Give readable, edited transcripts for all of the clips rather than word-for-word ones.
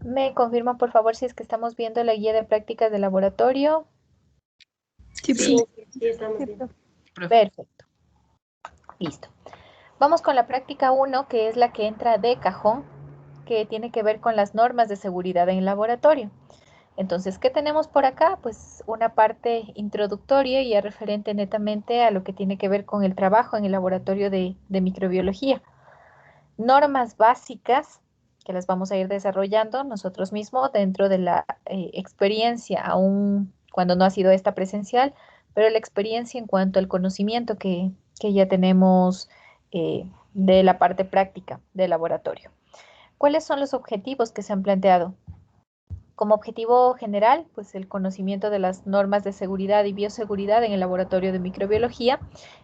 ¿Me confirman, por favor, si es que estamos viendo la guía de prácticas de laboratorio? Sí, Sí, profe. sí, estamos Sí, bien. profe. Perfecto. Listo. Vamos con la práctica 1, que es la que entra de cajón, que tiene que ver con las normas de seguridad en el laboratorio. Entonces, ¿qué tenemos por acá? Pues una parte introductoria y referente netamente a lo que tiene que ver con el trabajo en el laboratorio de microbiología. Normas básicas que las vamos a ir desarrollando nosotros mismos dentro de la experiencia, aún cuando no ha sido esta presencial, pero la experiencia en cuanto al conocimiento que ya tenemos de la parte práctica del laboratorio. ¿Cuáles son los objetivos que se han planteado? Como objetivo general, pues el conocimiento de las normas de seguridad y bioseguridad en el laboratorio de microbiología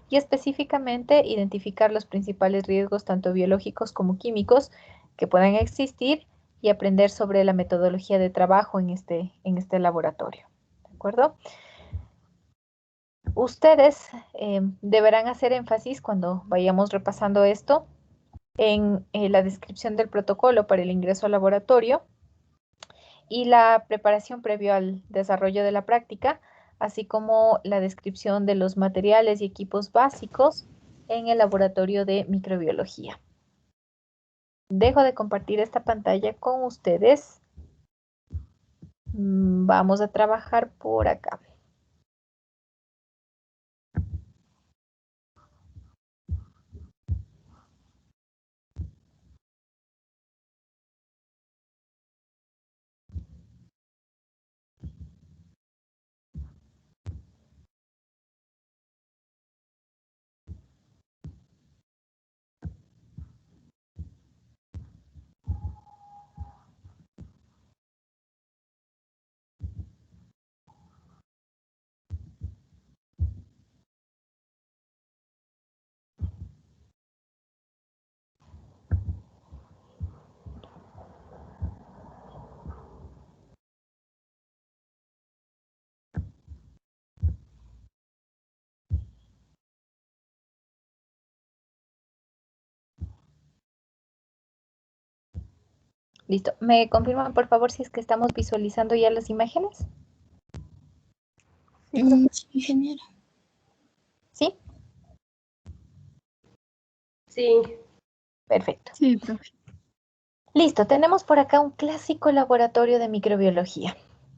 y específicamente identificar los principales riesgos tanto biológicos como químicos que puedan existir y aprender sobre la metodología de trabajo en este laboratorio. ¿De acuerdo? Ustedes deberán hacer énfasis cuando vayamos repasando esto en la descripción del protocolo para el ingreso al laboratorio y la preparación previo al desarrollo de la práctica, así como la descripción de los materiales y equipos básicos en el laboratorio de microbiología. Dejo de compartir esta pantalla con ustedes. Vamos a trabajar por acá. Listo. ¿Me confirman, por favor, si es que estamos visualizando ya las imágenes? Sí, profe. Sí, ingeniero. ¿Sí? Sí, Perfecto. Sí, profe. Listo, tenemos por acá un clásico laboratorio de microbiología.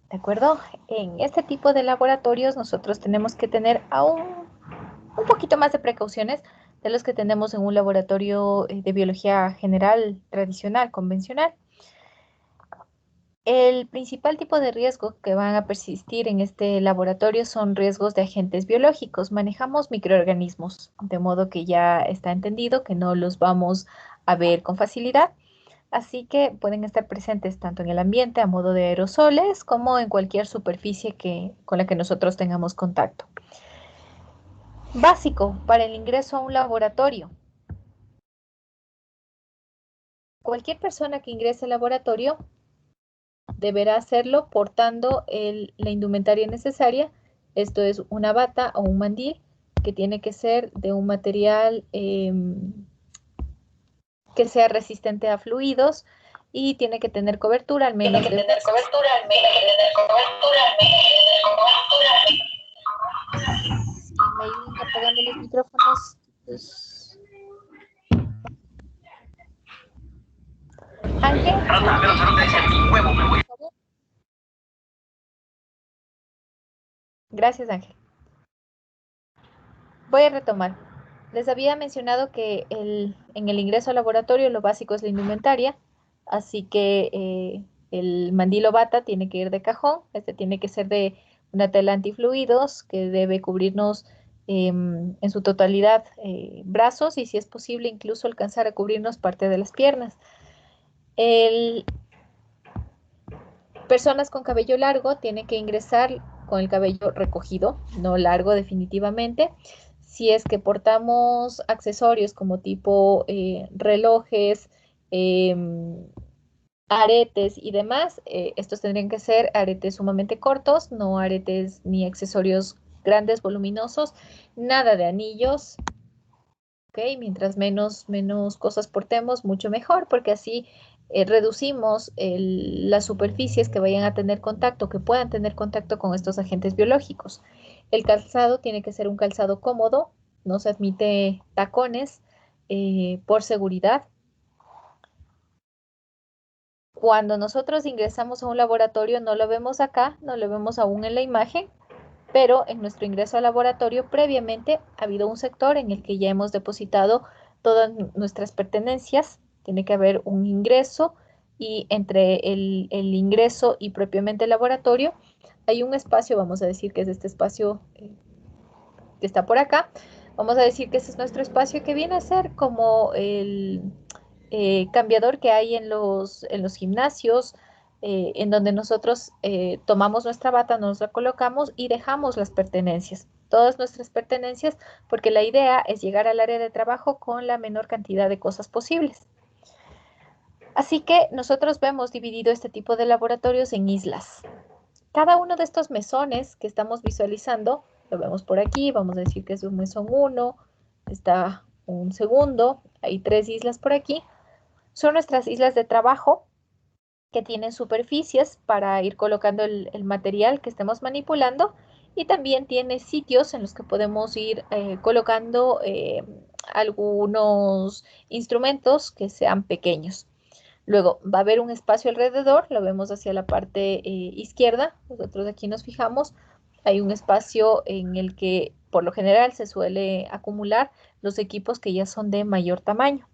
¿De acuerdo? En este tipo de laboratorios nosotros tenemos que tener aún un poquito más de precauciones de los que tenemos en un laboratorio de biología general, tradicional, convencional. El principal tipo de riesgo que van a persistir en este laboratorio son riesgos de agentes biológicos. Manejamos microorganismos, de modo que ya está entendido que no los vamos a ver con facilidad. Así que pueden estar presentes tanto en el ambiente a modo de aerosoles como en cualquier superficie con la que nosotros tengamos contacto. Básico para el ingreso a un laboratorio. Cualquier persona que ingrese al laboratorio deberá hacerlo portando la indumentaria necesaria. Esto es una bata o un mandil que tiene que ser de un material que sea resistente a fluidos y tiene que tener cobertura al menos de... Me ayudan apagando los micrófonos. Ángel. Gracias, Ángel. Voy a retomar. Les había mencionado que en el ingreso al laboratorio lo básico es la indumentaria, así que el mandil o bata tiene que ir de cajón. Este tiene que ser de una tela antifluidos que debe cubrirnos en su totalidad brazos y si es posible incluso alcanzar a cubrirnos parte de las piernas. Personas con cabello largo tienen que ingresar con el cabello recogido, no largo definitivamente. Si es que portamos accesorios como tipo relojes, aretes y demás, estos tendrían que ser aretes sumamente cortos, no aretes ni accesorios grandes, voluminosos, nada de anillos. ¿Ok? Mientras menos cosas portemos, mucho mejor, porque así reducimos las superficies que vayan a tener contacto, que puedan tener contacto con estos agentes biológicos. El calzado tiene que ser un calzado cómodo, no se admite tacones por seguridad. Cuando nosotros ingresamos a un laboratorio, no lo vemos acá, no lo vemos aún en la imagen, pero en nuestro ingreso al laboratorio previamente ha habido un sector en el que ya hemos depositado todas nuestras pertenencias. Tiene que haber un ingreso y entre el ingreso y propiamente el laboratorio hay un espacio, vamos a decir que es este espacio que está por acá. Vamos a decir que ese es nuestro espacio que viene a ser como el cambiador que hay en los gimnasios, en donde nosotros tomamos nuestra bata, nos la colocamos y dejamos las pertenencias, todas nuestras pertenencias, porque la idea es llegar al área de trabajo con la menor cantidad de cosas posibles. Así que nosotros vemos dividido este tipo de laboratorios en islas. Cada uno de estos mesones que estamos visualizando, lo vemos por aquí, vamos a decir que es un mesón 1, está un segundo, hay 3 islas por aquí, son nuestras islas de trabajo que tienen superficies para ir colocando el material que estemos manipulando y también tiene sitios en los que podemos ir colocando algunos instrumentos que sean pequeños. Luego va a haber un espacio alrededor, lo vemos hacia la parte izquierda, nosotros aquí nos fijamos, hay un espacio en el que por lo general se suele acumular los equipos que ya son de mayor tamaño.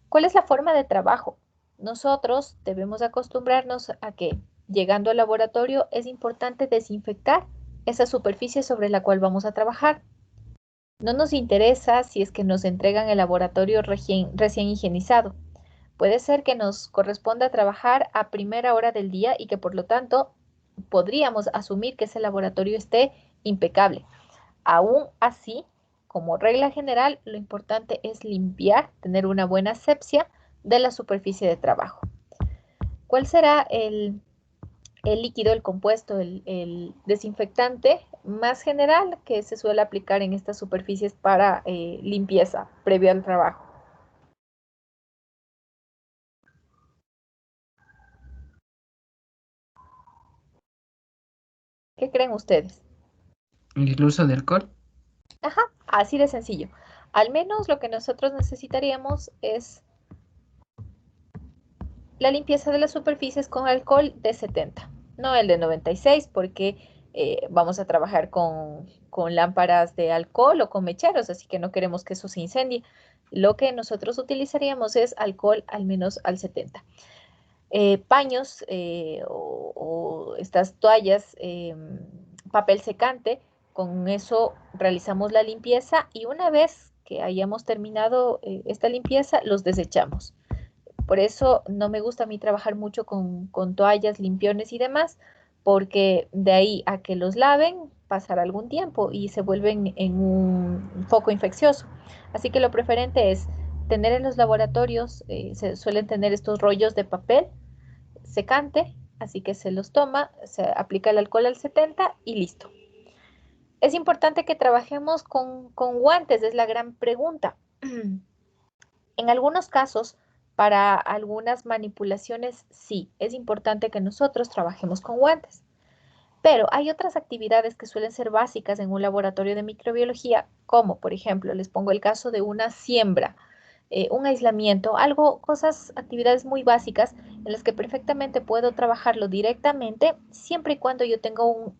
¿Cuál es la forma de trabajo? Nosotros debemos acostumbrarnos a que llegando al laboratorio es importante desinfectar esa superficie sobre la cual vamos a trabajar. No nos interesa si es que nos entregan el laboratorio recién higienizado. Puede ser que nos corresponda trabajar a primera hora del día y que por lo tanto podríamos asumir que ese laboratorio esté impecable. Aún así, como regla general, lo importante es limpiar, tener una buena asepsia de la superficie de trabajo. ¿Cuál será el líquido, el compuesto, el desinfectante más general que se suele aplicar en estas superficies para limpieza previo al trabajo? ¿Qué creen ustedes? El uso de alcohol. Ajá, así de sencillo. Al menos lo que nosotros necesitaríamos es la limpieza de las superficies con alcohol de 70, no el de 96, porque vamos a trabajar con lámparas de alcohol o con mecheros, así que no queremos que eso se incendie. Lo que nosotros utilizaríamos es alcohol al menos al 70. Paños o estas toallas, papel secante, con eso realizamos la limpieza y una vez que hayamos terminado esta limpieza, los desechamos. Por eso no me gusta a mí trabajar mucho con toallas, limpiones y demás, porque de ahí a que los laven pasará algún tiempo y se vuelven en un foco infeccioso. Así que lo preferente es tener en los laboratorios, se suelen tener estos rollos de papel secante, así que se los toma, se aplica el alcohol al 70 y listo. Es importante que trabajemos con guantes, es la gran pregunta. En algunos casos, para algunas manipulaciones, sí, es importante que nosotros trabajemos con guantes. Pero hay otras actividades que suelen ser básicas en un laboratorio de microbiología, como por ejemplo, les pongo el caso de una siembra, un aislamiento, algo, cosas, actividades muy básicas en las que perfectamente puedo trabajarlo directamente siempre y cuando yo tenga un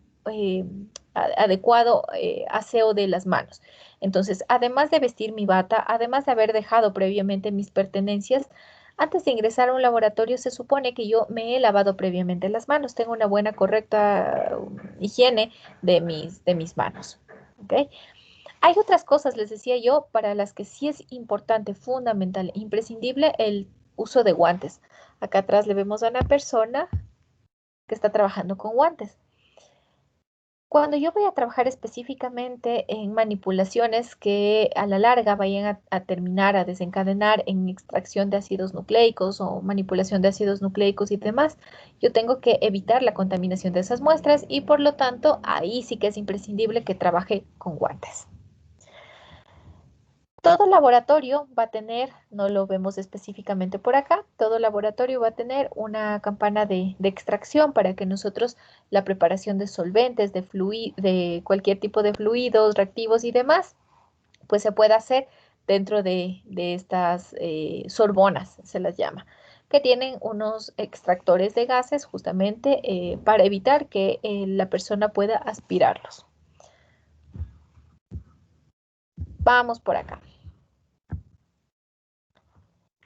adecuado aseo de las manos. Entonces, además de vestir mi bata, además de haber dejado previamente mis pertenencias, antes de ingresar a un laboratorio se supone que yo me he lavado previamente las manos, tengo una buena, correcta higiene de mis manos. ¿Ok? Hay otras cosas, les decía yo, para las que sí es importante, fundamental, imprescindible el uso de guantes. Acá atrás le vemos a una persona que está trabajando con guantes. Cuando yo voy a trabajar específicamente en manipulaciones que a la larga vayan a terminar, a desencadenar en extracción de ácidos nucleicos o manipulación de ácidos nucleicos y demás, yo tengo que evitar la contaminación de esas muestras y por lo tanto ahí sí que es imprescindible que trabaje con guantes. Todo laboratorio va a tener, no lo vemos específicamente por acá, todo laboratorio va a tener una campana de extracción para que nosotros la preparación de solventes, de cualquier tipo de fluidos, reactivos y demás, pues se pueda hacer dentro de estas sorbonas, se las llama, que tienen unos extractores de gases justamente para evitar que la persona pueda aspirarlos. Vamos por acá.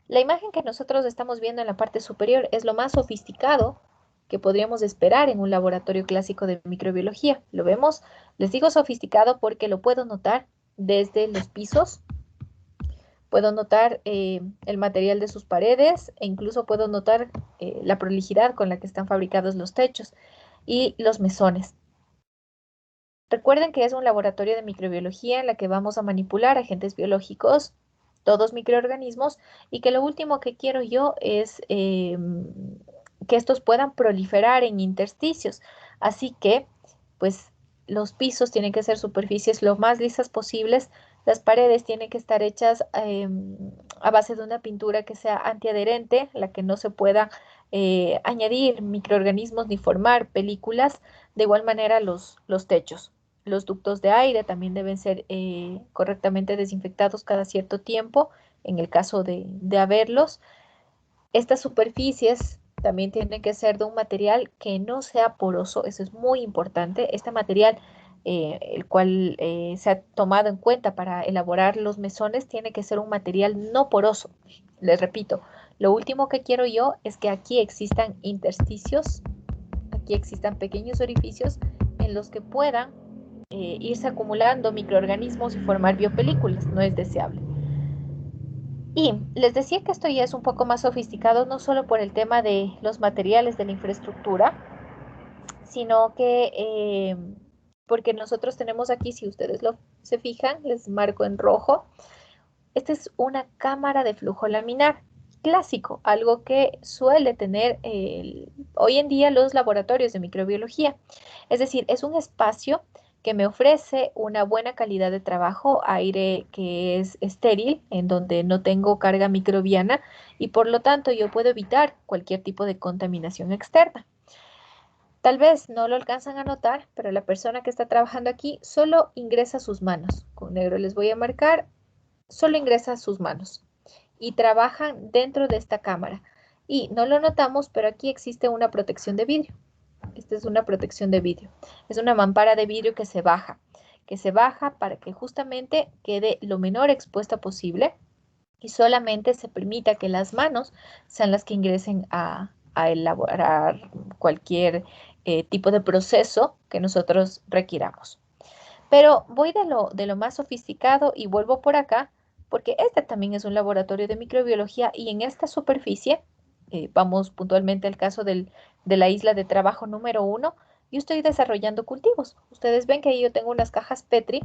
La imagen que nosotros estamos viendo en la parte superior es lo más sofisticado que podríamos esperar en un laboratorio clásico de microbiología. Lo vemos, les digo sofisticado porque lo puedo notar desde los pisos, puedo notar el material de sus paredes e incluso puedo notar la prolijidad con la que están fabricados los techos y los mesones. Recuerden que es un laboratorio de microbiología en la que vamos a manipular agentes biológicos, todos microorganismos, y que lo último que quiero yo es que estos puedan proliferar en intersticios. Así que, pues, los pisos tienen que ser superficies lo más lisas posibles, las paredes tienen que estar hechas a base de una pintura que sea antiadherente, la que no se pueda añadir microorganismos ni formar películas, de igual manera los techos. Los ductos de aire también deben ser correctamente desinfectados cada cierto tiempo, en el caso de haberlos. Estas superficies también tienen que ser de un material que no sea poroso, eso es muy importante. Este material, el cual se ha tomado en cuenta para elaborar los mesones, tiene que ser un material no poroso. Les repito, lo último que quiero yo es que aquí existan intersticios, aquí existan pequeños orificios en los que puedan irse acumulando microorganismos y formar biopelículas. No es deseable. Y les decía que esto ya es un poco más sofisticado, no solo por el tema de los materiales de la infraestructura, sino que porque nosotros tenemos aquí, si ustedes se fijan, les marco en rojo, esta es una cámara de flujo laminar clásico, algo que suele tener hoy en día los laboratorios de microbiología. Es decir, es un espacio que me ofrece una buena calidad de trabajo, aire que es estéril, en donde no tengo carga microbiana y por lo tanto yo puedo evitar cualquier tipo de contaminación externa. Tal vez no lo alcanzan a notar, pero la persona que está trabajando aquí solo ingresa sus manos. Con negro les voy a marcar, solo ingresa sus manos y trabajan dentro de esta cámara. Y no lo notamos, pero aquí existe una protección de vidrio. Esta es una protección de vidrio. Es una mampara de vidrio que se baja para que justamente quede lo menor expuesta posible y solamente se permita que las manos sean las que ingresen a elaborar cualquier tipo de proceso que nosotros requiramos. Pero voy de lo más sofisticado y vuelvo por acá porque este también es un laboratorio de microbiología y en esta superficie, vamos puntualmente al caso de la isla de trabajo número 1, yo estoy desarrollando cultivos. Ustedes ven que yo tengo unas cajas Petri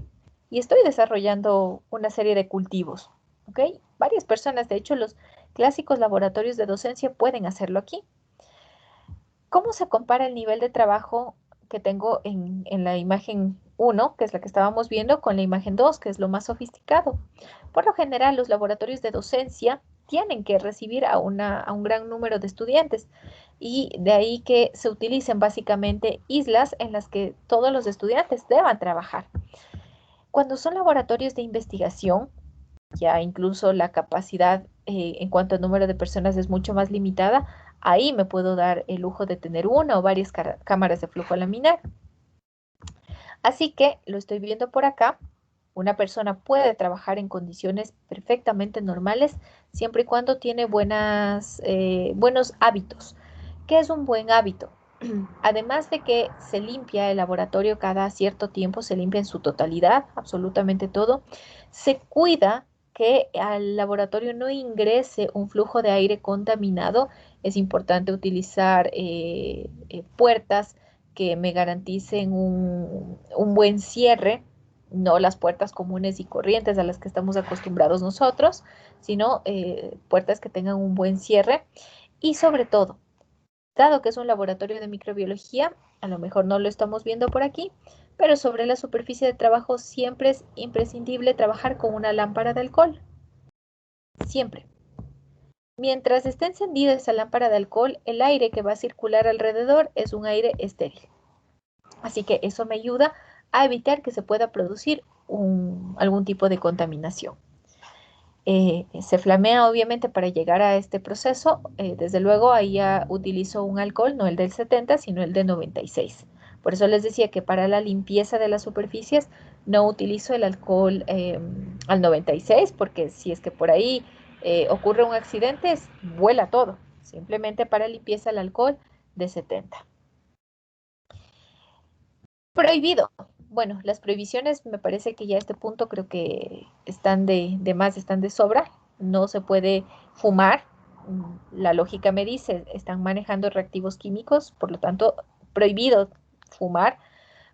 y estoy desarrollando una serie de cultivos. ¿Ok? Varias personas, de hecho, los clásicos laboratorios de docencia pueden hacerlo aquí. ¿Cómo se compara el nivel de trabajo que tengo en la imagen 1, que es la que estábamos viendo, con la imagen 2, que es lo más sofisticado? Por lo general, los laboratorios de docencia tienen que recibir a un gran número de estudiantes y de ahí que se utilicen básicamente islas en las que todos los estudiantes deban trabajar. Cuando son laboratorios de investigación, ya incluso la capacidad en cuanto al número de personas es mucho más limitada, ahí me puedo dar el lujo de tener una o varias cámaras de flujo laminar. Así que lo estoy viendo por acá. Una persona puede trabajar en condiciones perfectamente normales siempre y cuando tiene buenos hábitos. ¿Qué es un buen hábito? Además de que se limpia el laboratorio cada cierto tiempo, se limpia en su totalidad, absolutamente todo, se cuida que al laboratorio no ingrese un flujo de aire contaminado. Es importante utilizar puertas que me garanticen un buen cierre, no las puertas comunes y corrientes a las que estamos acostumbrados nosotros, sino puertas que tengan un buen cierre y sobre todo, dado que es un laboratorio de microbiología, a lo mejor no lo estamos viendo por aquí, Pero sobre la superficie de trabajo siempre es imprescindible trabajar con una lámpara de alcohol. Siempre. Mientras esté encendida esa lámpara de alcohol, el aire que va a circular alrededor es un aire estéril. Así que eso me ayuda a evitar que se pueda producir algún tipo de contaminación. Se flamea obviamente para llegar a este proceso. Desde luego ahí ya utilizo un alcohol, no el del 70, sino el de 96. Por eso les decía que para la limpieza de las superficies no utilizo el alcohol al 96, porque si es que por ahí ocurre un accidente, vuela todo. Simplemente para limpieza el alcohol de 70. Prohibido. Bueno, las prohibiciones me parece que ya a este punto creo que están de más, están de sobra. No se puede fumar. La lógica me dice, están manejando reactivos químicos, por lo tanto, prohibido fumar,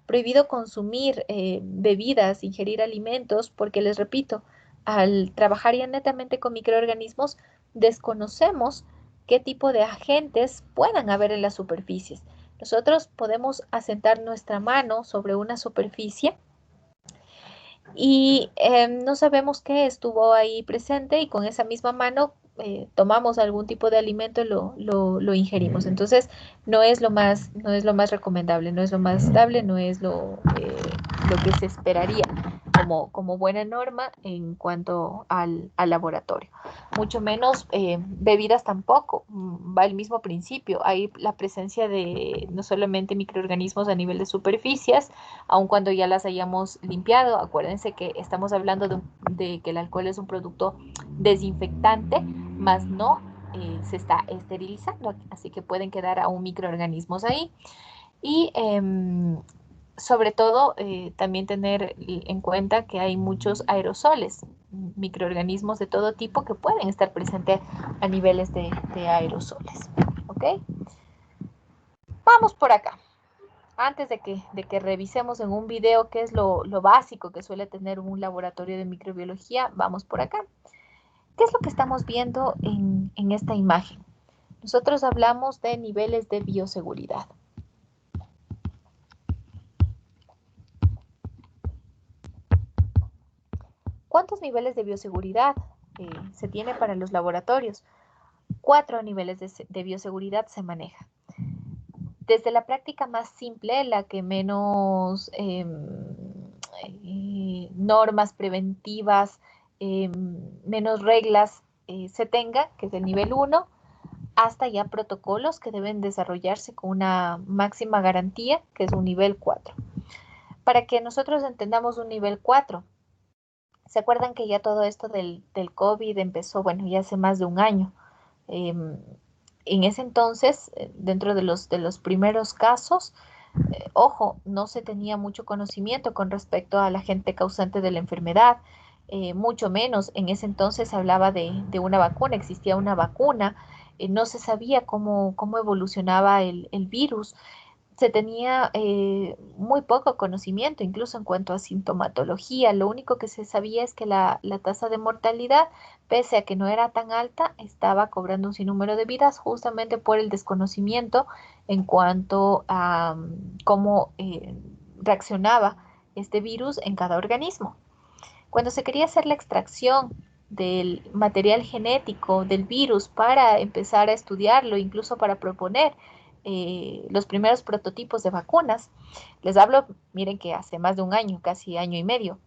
prohibido consumir bebidas, ingerir alimentos, porque les repito, al trabajar ya netamente con microorganismos, desconocemos qué tipo de agentes puedan haber en las superficies. Nosotros podemos asentar nuestra mano sobre una superficie y no sabemos qué estuvo ahí presente y con esa misma mano tomamos algún tipo de alimento y lo ingerimos. Entonces, no es lo más recomendable, no es lo más estable, no es lo que se esperaría como buena norma en cuanto al laboratorio. Mucho menos bebidas tampoco, va el mismo principio. Hay la presencia de no solamente microorganismos a nivel de superficies, aun cuando ya las hayamos limpiado. Acuérdense que estamos hablando de que el alcohol es un producto desinfectante, más no se está esterilizando, así que pueden quedar aún microorganismos ahí. Y sobre todo, también tener en cuenta que hay muchos aerosoles, microorganismos de todo tipo que pueden estar presentes a niveles de aerosoles. ¿Ok? Vamos por acá. Antes de que revisemos en un video qué es lo básico que suele tener un laboratorio de microbiología, vamos por acá. ¿Qué es lo que estamos viendo en esta imagen? Nosotros hablamos de niveles de bioseguridad. ¿Cuántos niveles de bioseguridad se tiene para los laboratorios? 4 niveles de bioseguridad se maneja. Desde la práctica más simple, la que menos normas preventivas, menos reglas se tenga, que es el nivel 1, hasta ya protocolos que deben desarrollarse con una máxima garantía, que es un nivel 4. Para que nosotros entendamos un nivel 4, ¿se acuerdan que ya todo esto del COVID empezó, bueno, ya hace más de un año? En ese entonces, dentro de los primeros casos, ojo, no se tenía mucho conocimiento con respecto al agente causante de la enfermedad, mucho menos. En ese entonces se hablaba de una vacuna, existía una vacuna, no se sabía cómo evolucionaba el virus. Se tenía muy poco conocimiento, incluso en cuanto a sintomatología. Lo único que se sabía es que la tasa de mortalidad, pese a que no era tan alta, estaba cobrando un sinnúmero de vidas justamente por el desconocimiento en cuanto a cómo reaccionaba este virus en cada organismo. Cuando se quería hacer la extracción del material genético del virus para empezar a estudiarlo, incluso para proponer los primeros prototipos de vacunas. Les hablo, miren que hace más de un año, casi año y medio.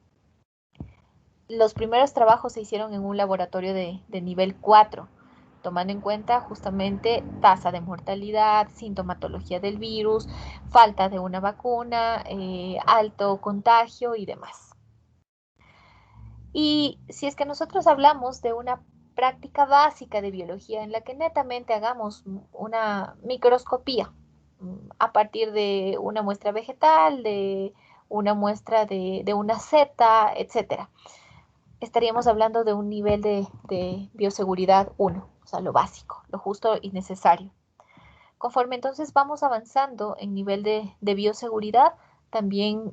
Los primeros trabajos se hicieron en un laboratorio de nivel 4, tomando en cuenta justamente tasa de mortalidad, sintomatología del virus, falta de una vacuna, alto contagio y demás. Y si es que nosotros hablamos de una práctica básica de biología en la que netamente hagamos una microscopía a partir de una muestra vegetal, de una muestra de una seta, etcétera, estaríamos hablando de un nivel de bioseguridad 1, o sea, lo básico, lo justo y necesario. Conforme entonces vamos avanzando en nivel de bioseguridad, también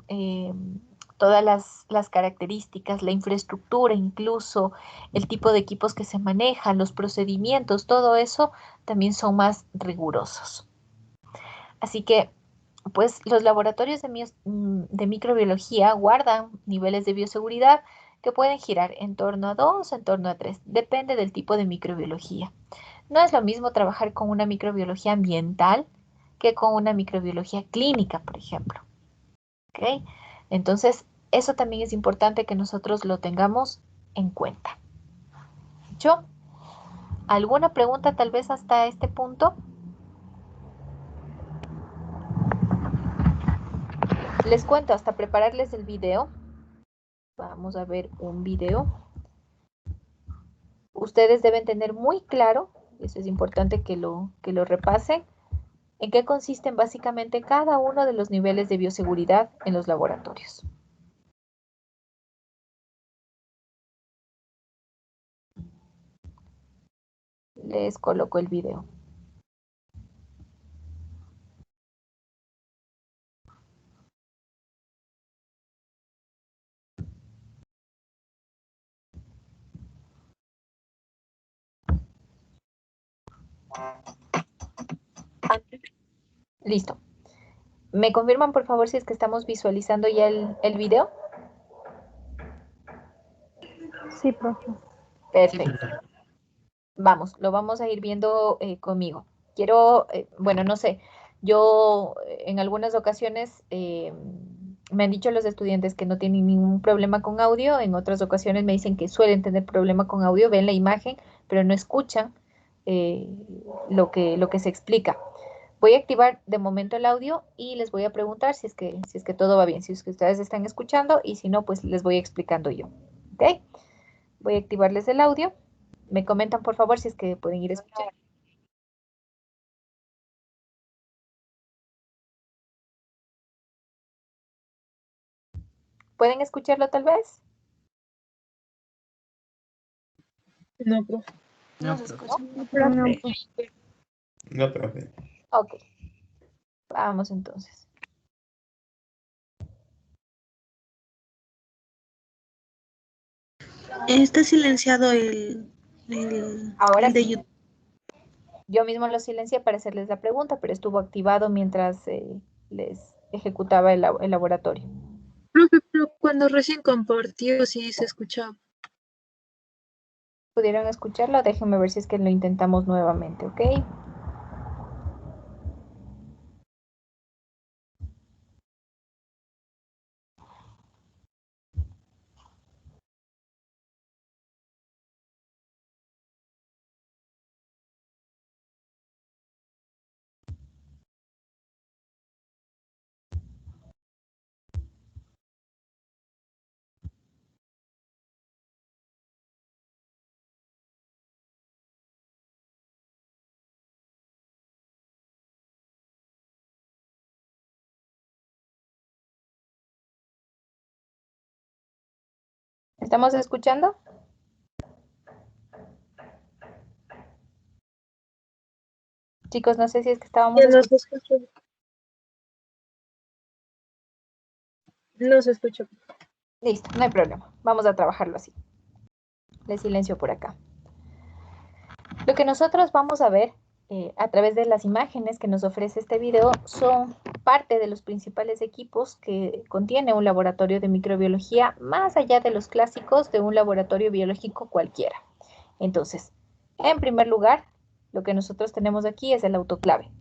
todas las características, la infraestructura, incluso el tipo de equipos que se manejan, los procedimientos, todo eso también son más rigurosos. Así que Pues los laboratorios de microbiología guardan niveles de bioseguridad que pueden girar en torno a 2, en torno a 3. Depende del tipo de microbiología. No es lo mismo trabajar con una microbiología ambiental que con una microbiología clínica, por ejemplo. ¿Ok? Entonces, eso también es importante que nosotros lo tengamos en cuenta. ¿Yo? ¿Alguna pregunta tal vez hasta este punto? Les cuento hasta prepararles el video. Vamos a ver un video. Ustedes deben tener muy claro, eso es importante que lo repasen, en qué consisten básicamente cada uno de los niveles de bioseguridad en los laboratorios. Les coloco el video. Listo. ¿Me confirman, por favor, si es que estamos visualizando ya el video? Sí, profe. Sí, Perfecto. profe. Vamos, lo vamos a ir viendo conmigo. Quiero, bueno, no sé, yo en algunas ocasiones me han dicho los estudiantes que no tienen ningún problema con audio, en otras ocasiones me dicen que suelen tener problema con audio, ven la imagen, pero no escuchan eh, lo que se explica. Voy a activar de momento el audio y les voy a preguntar si es que todo va bien, si es que ustedes están escuchando y si no, pues les voy explicando yo. ¿Ok? Voy a activarles el audio. Me comentan, por favor, si es que pueden ir a escuchar. ¿Pueden escucharlo tal vez? No, profe. No, No se profe. escucha. No, profe. No, profe. Ok, vamos entonces. Está silenciado Ahora el de sí, YouTube. yo mismo lo silencié para hacerles la pregunta, pero estuvo activado mientras les ejecutaba el laboratorio. Profe, pero cuando recién compartió sí se escuchaba. ¿Pudieron escucharlo? Déjenme ver si es que lo intentamos nuevamente, ¿ok? ¿Estamos escuchando? Chicos, no sé si es que estábamos Ya no escuchando. se escucha. No se escucha. Listo, no hay problema. Vamos a trabajarlo así. Les silencio por acá. Lo que nosotros vamos a ver a través de las imágenes que nos ofrece este video son parte de los principales equipos que contiene un laboratorio de microbiología, más allá de los clásicos de un laboratorio biológico cualquiera. Entonces, en primer lugar, lo que nosotros tenemos aquí es el autoclave.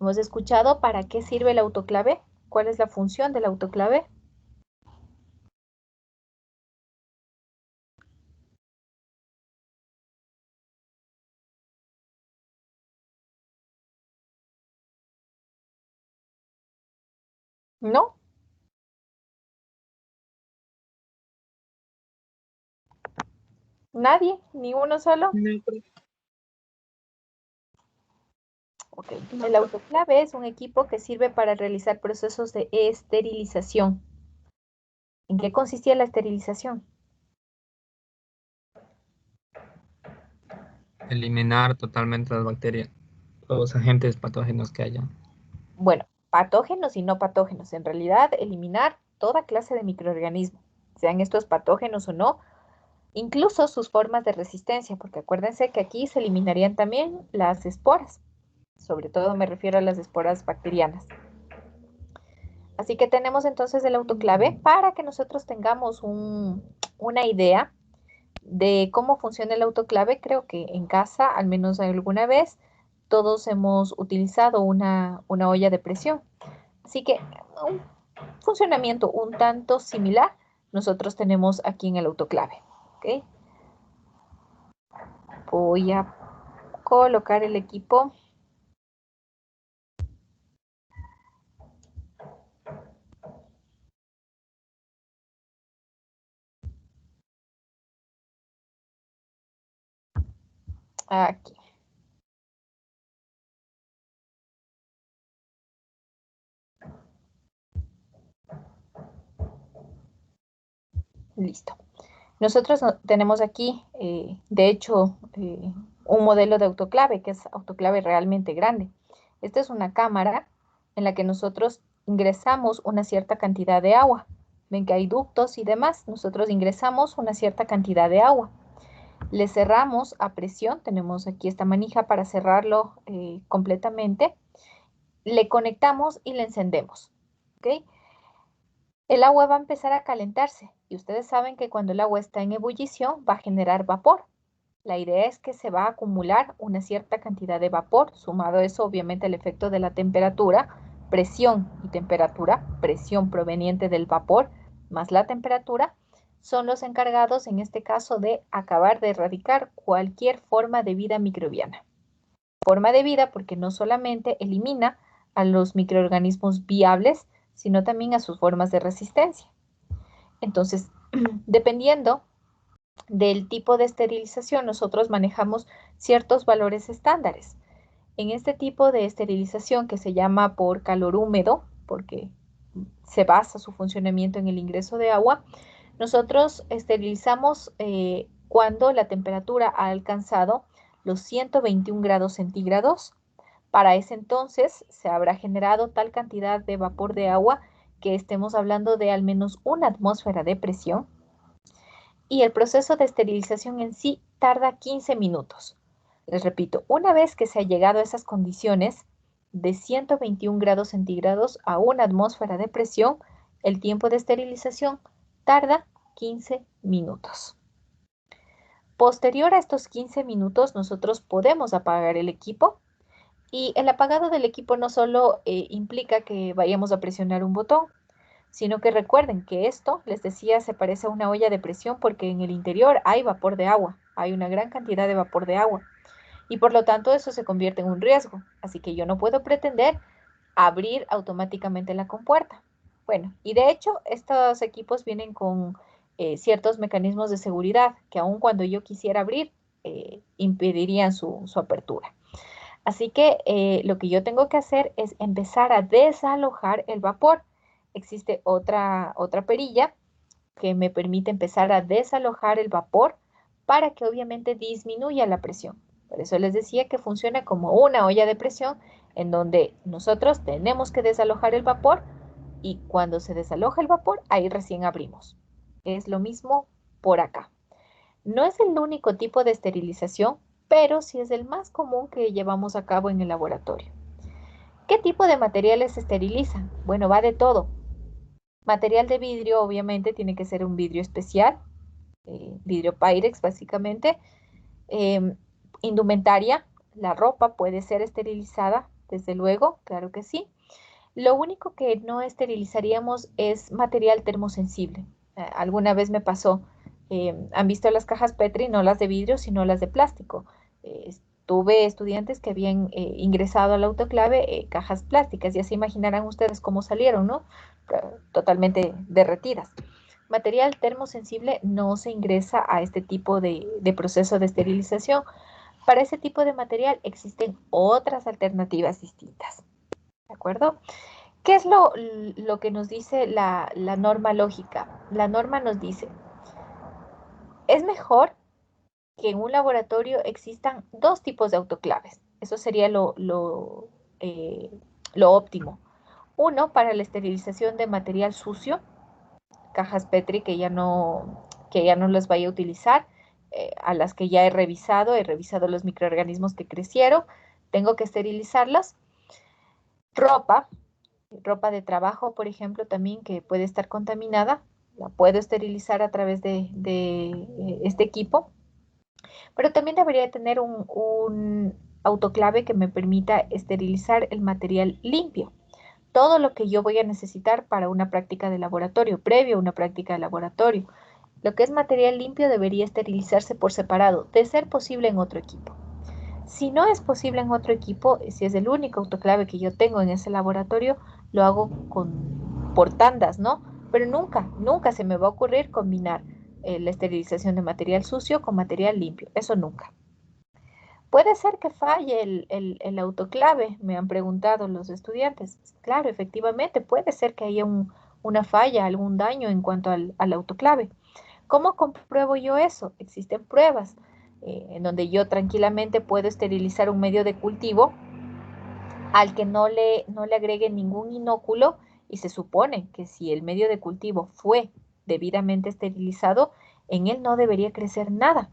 ¿Hemos escuchado para qué sirve el autoclave? ¿Cuál es la función del autoclave? ¿No? ¿Nadie? ¿Ni uno solo? No, profe. Ok. El autoclave es un equipo que sirve para realizar procesos de esterilización. ¿En qué consistía la esterilización? Eliminar totalmente las bacterias, los agentes patógenos que haya. Bueno, patógenos y no patógenos. En realidad, eliminar toda clase de microorganismos, sean estos patógenos o no, incluso sus formas de resistencia, porque acuérdense que aquí se eliminarían también las esporas. Sobre todo me refiero a las esporas bacterianas. Así que tenemos entonces el autoclave para que nosotros tengamos una idea de cómo funciona el autoclave. Creo que en casa, al menos alguna vez, todos hemos utilizado una olla de presión. Así que un funcionamiento un tanto similar nosotros tenemos aquí en el autoclave. ¿Ok? Voy a colocar el equipo. Aquí. Listo. Nosotros tenemos aquí, de hecho, un modelo de autoclave, que es autoclave realmente grande. Esta es una cámara en la que nosotros ingresamos una cierta cantidad de agua. Ven que hay ductos y demás. Nosotros ingresamos una cierta cantidad de agua. Le cerramos a presión. Tenemos aquí esta manija para cerrarlo completamente. Le conectamos y le encendemos. ¿Ok? El agua va a empezar a calentarse y ustedes saben que cuando el agua está en ebullición va a generar vapor. La idea es que se va a acumular una cierta cantidad de vapor, sumado a eso obviamente el efecto de la temperatura, presión y temperatura, presión proveniente del vapor más la temperatura, son los encargados en este caso de acabar de erradicar cualquier forma de vida microbiana. Forma de vida porque no solamente elimina a los microorganismos viables, sino también a sus formas de resistencia. Entonces, dependiendo del tipo de esterilización, nosotros manejamos ciertos valores estándares. En este tipo de esterilización que se llama por calor húmedo, porque se basa su funcionamiento en el ingreso de agua, nosotros esterilizamos cuando la temperatura ha alcanzado los 121 grados centígrados. Para ese entonces se habrá generado tal cantidad de vapor de agua que estemos hablando de al menos una atmósfera de presión. Y el proceso de esterilización en sí tarda 15 minutos. Les repito, una vez que se ha llegado a esas condiciones de 121 grados centígrados a una atmósfera de presión, el tiempo de esterilización tarda 15 minutos. Posterior a estos 15 minutos, nosotros podemos apagar el equipo. Y el apagado del equipo no solo implica que vayamos a presionar un botón, sino que recuerden que esto, les decía, se parece a una olla de presión porque en el interior hay vapor de agua, hay una gran cantidad de vapor de agua y por lo tanto eso se convierte en un riesgo. Así que yo no puedo pretender abrir automáticamente la compuerta. Bueno, y de hecho estos equipos vienen con ciertos mecanismos de seguridad que aun cuando yo quisiera abrir, impedirían su apertura. Así que lo que yo tengo que hacer es empezar a desalojar el vapor. Existe otra perilla que me permite empezar a desalojar el vapor para que obviamente disminuya la presión. Por eso les decía que funciona como una olla de presión en donde nosotros tenemos que desalojar el vapor y cuando se desaloja el vapor, ahí recién abrimos. Es lo mismo por acá. No es el único tipo de esterilización, pero sí es el más común que llevamos a cabo en el laboratorio. ¿Qué tipo de materiales se esterilizan? Bueno, va de todo. Material de vidrio, obviamente, tiene que ser un vidrio especial, vidrio Pyrex básicamente. Eh, Indumentaria, la ropa puede ser esterilizada, desde luego, claro que sí. Lo único que no esterilizaríamos es material termosensible. Alguna vez me pasó, han visto las cajas Petri, no las de vidrio, sino las de plástico. Tuve estudiantes que habían ingresado al autoclave cajas plásticas, ya se imaginarán ustedes cómo salieron, ¿no? Totalmente derretidas. Material termosensible no se ingresa a este tipo de proceso de esterilización. Para ese tipo de material existen otras alternativas distintas, ¿de acuerdo? ¿Qué es lo que nos dice la norma lógica? La norma nos dice, es mejor que en un laboratorio existan dos tipos de autoclaves. Eso sería lo óptimo. Uno para la esterilización de material sucio, cajas Petri que ya no las vaya a utilizar, a las que ya he revisado los microorganismos que crecieron, tengo que esterilizarlas. Ropa, ropa de trabajo, por ejemplo, también que puede estar contaminada, la puedo esterilizar a través de este equipo, pero también debería tener un autoclave que me permita esterilizar el material limpio. Todo lo que yo voy a necesitar para una práctica de laboratorio, previo a una práctica de laboratorio. Lo que es material limpio debería esterilizarse por separado, de ser posible en otro equipo. Si no es posible en otro equipo, si es el único autoclave que yo tengo en ese laboratorio, lo hago por tandas, ¿no? Pero nunca se me va a ocurrir combinar la esterilización de material sucio con material limpio. Eso nunca. Puede ser que falle el autoclave, me han preguntado los estudiantes. Claro, efectivamente, puede ser que haya una falla, algún daño en cuanto al autoclave. ¿Cómo compruebo yo eso? Existen pruebas en donde yo tranquilamente puedo esterilizar un medio de cultivo al que no le agregue ningún inóculo y se supone que si el medio de cultivo fue debidamente esterilizado, en él no debería crecer nada.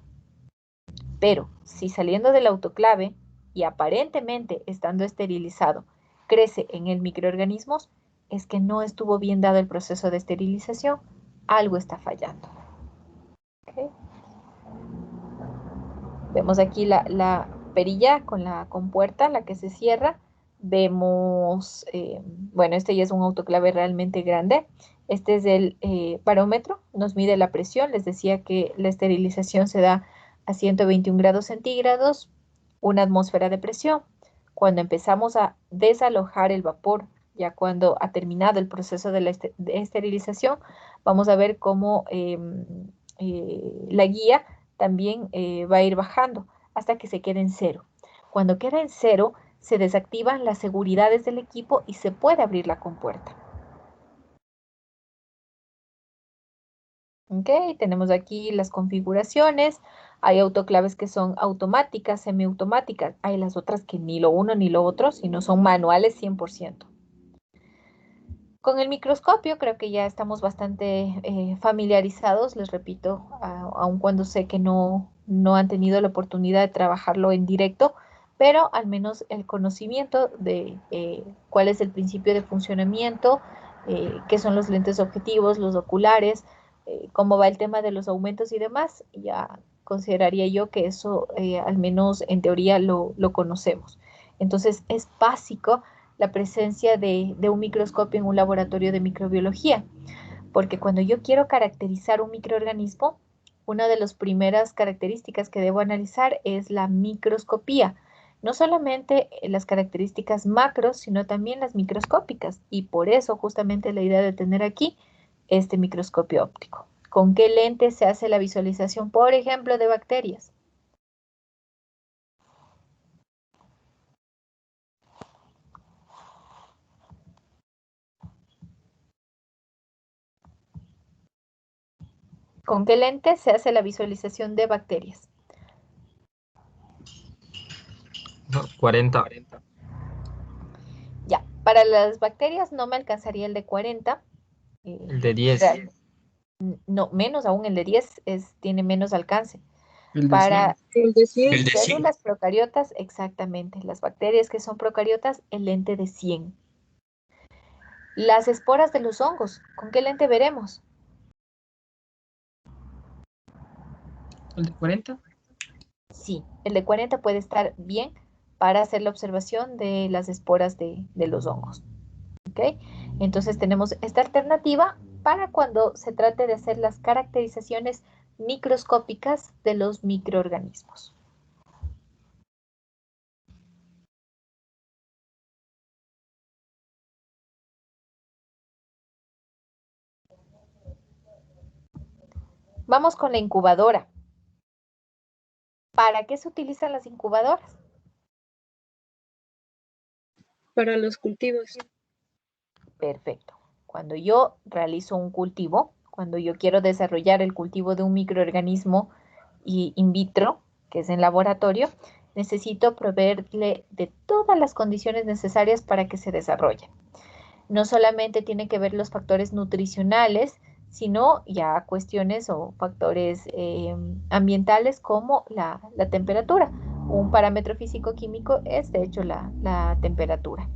Pero si saliendo del autoclave y aparentemente estando esterilizado crece en él microorganismos, es que no estuvo bien dado el proceso de esterilización, algo está fallando. ¿Okay? Vemos aquí la perilla con la compuerta, la que se cierra. Vemos, bueno, este ya es un autoclave realmente grande. Este es el barómetro, nos mide la presión. Les decía que la esterilización se da a 121 grados centígrados, una atmósfera de presión. Cuando empezamos a desalojar el vapor, ya cuando ha terminado el proceso de esterilización, vamos a ver cómo la guía también va a ir bajando hasta que se quede en cero. Cuando queda en cero, se desactivan las seguridades del equipo y se puede abrir la compuerta. Ok, tenemos aquí las configuraciones. Hay autoclaves que son automáticas, semiautomáticas. Hay las otras que ni lo uno ni lo otro, sino son manuales 100%. Con el microscopio creo que ya estamos bastante familiarizados, les repito, aun cuando sé que no han tenido la oportunidad de trabajarlo en directo, pero al menos el conocimiento de cuál es el principio de funcionamiento, qué son los lentes objetivos, los oculares, cómo va el tema de los aumentos y demás, ya consideraría yo que eso al menos en teoría lo conocemos. Entonces es básico la presencia de un microscopio en un laboratorio de microbiología, porque cuando yo quiero caracterizar un microorganismo, una de las primeras características que debo analizar es la microscopía. No solamente las características macros, sino también las microscópicas. Y por eso justamente la idea de tener aquí este microscopio óptico. ¿Con qué lente se hace la visualización, por ejemplo, de bacterias? ¿Con qué lente se hace la visualización de bacterias? No, 40. Ya, para las bacterias no me alcanzaría el de 40. El de 10. Real- no, menos aún el de 10 tiene menos alcance. El de 100. Para El de 100. El de 100. células procariotas, exactamente. Las bacterias que son procariotas, el lente de 100. Las esporas de los hongos, ¿con qué lente veremos? El de 40. Sí, el de 40 puede estar bien para hacer la observación de las esporas de los hongos. ¿Ok? Entonces tenemos esta alternativa para cuando se trate de hacer las caracterizaciones microscópicas de los microorganismos. Vamos con la incubadora. ¿Para qué se utilizan las incubadoras? Para los cultivos. Perfecto. Cuando yo realizo un cultivo, cuando yo quiero desarrollar el cultivo de un microorganismo in vitro, que es en laboratorio, necesito proveerle de todas las condiciones necesarias para que se desarrolle. No solamente tiene que ver los factores nutricionales, sino ya cuestiones o factores ambientales como la temperatura. Un parámetro físico-químico es de hecho la temperatura.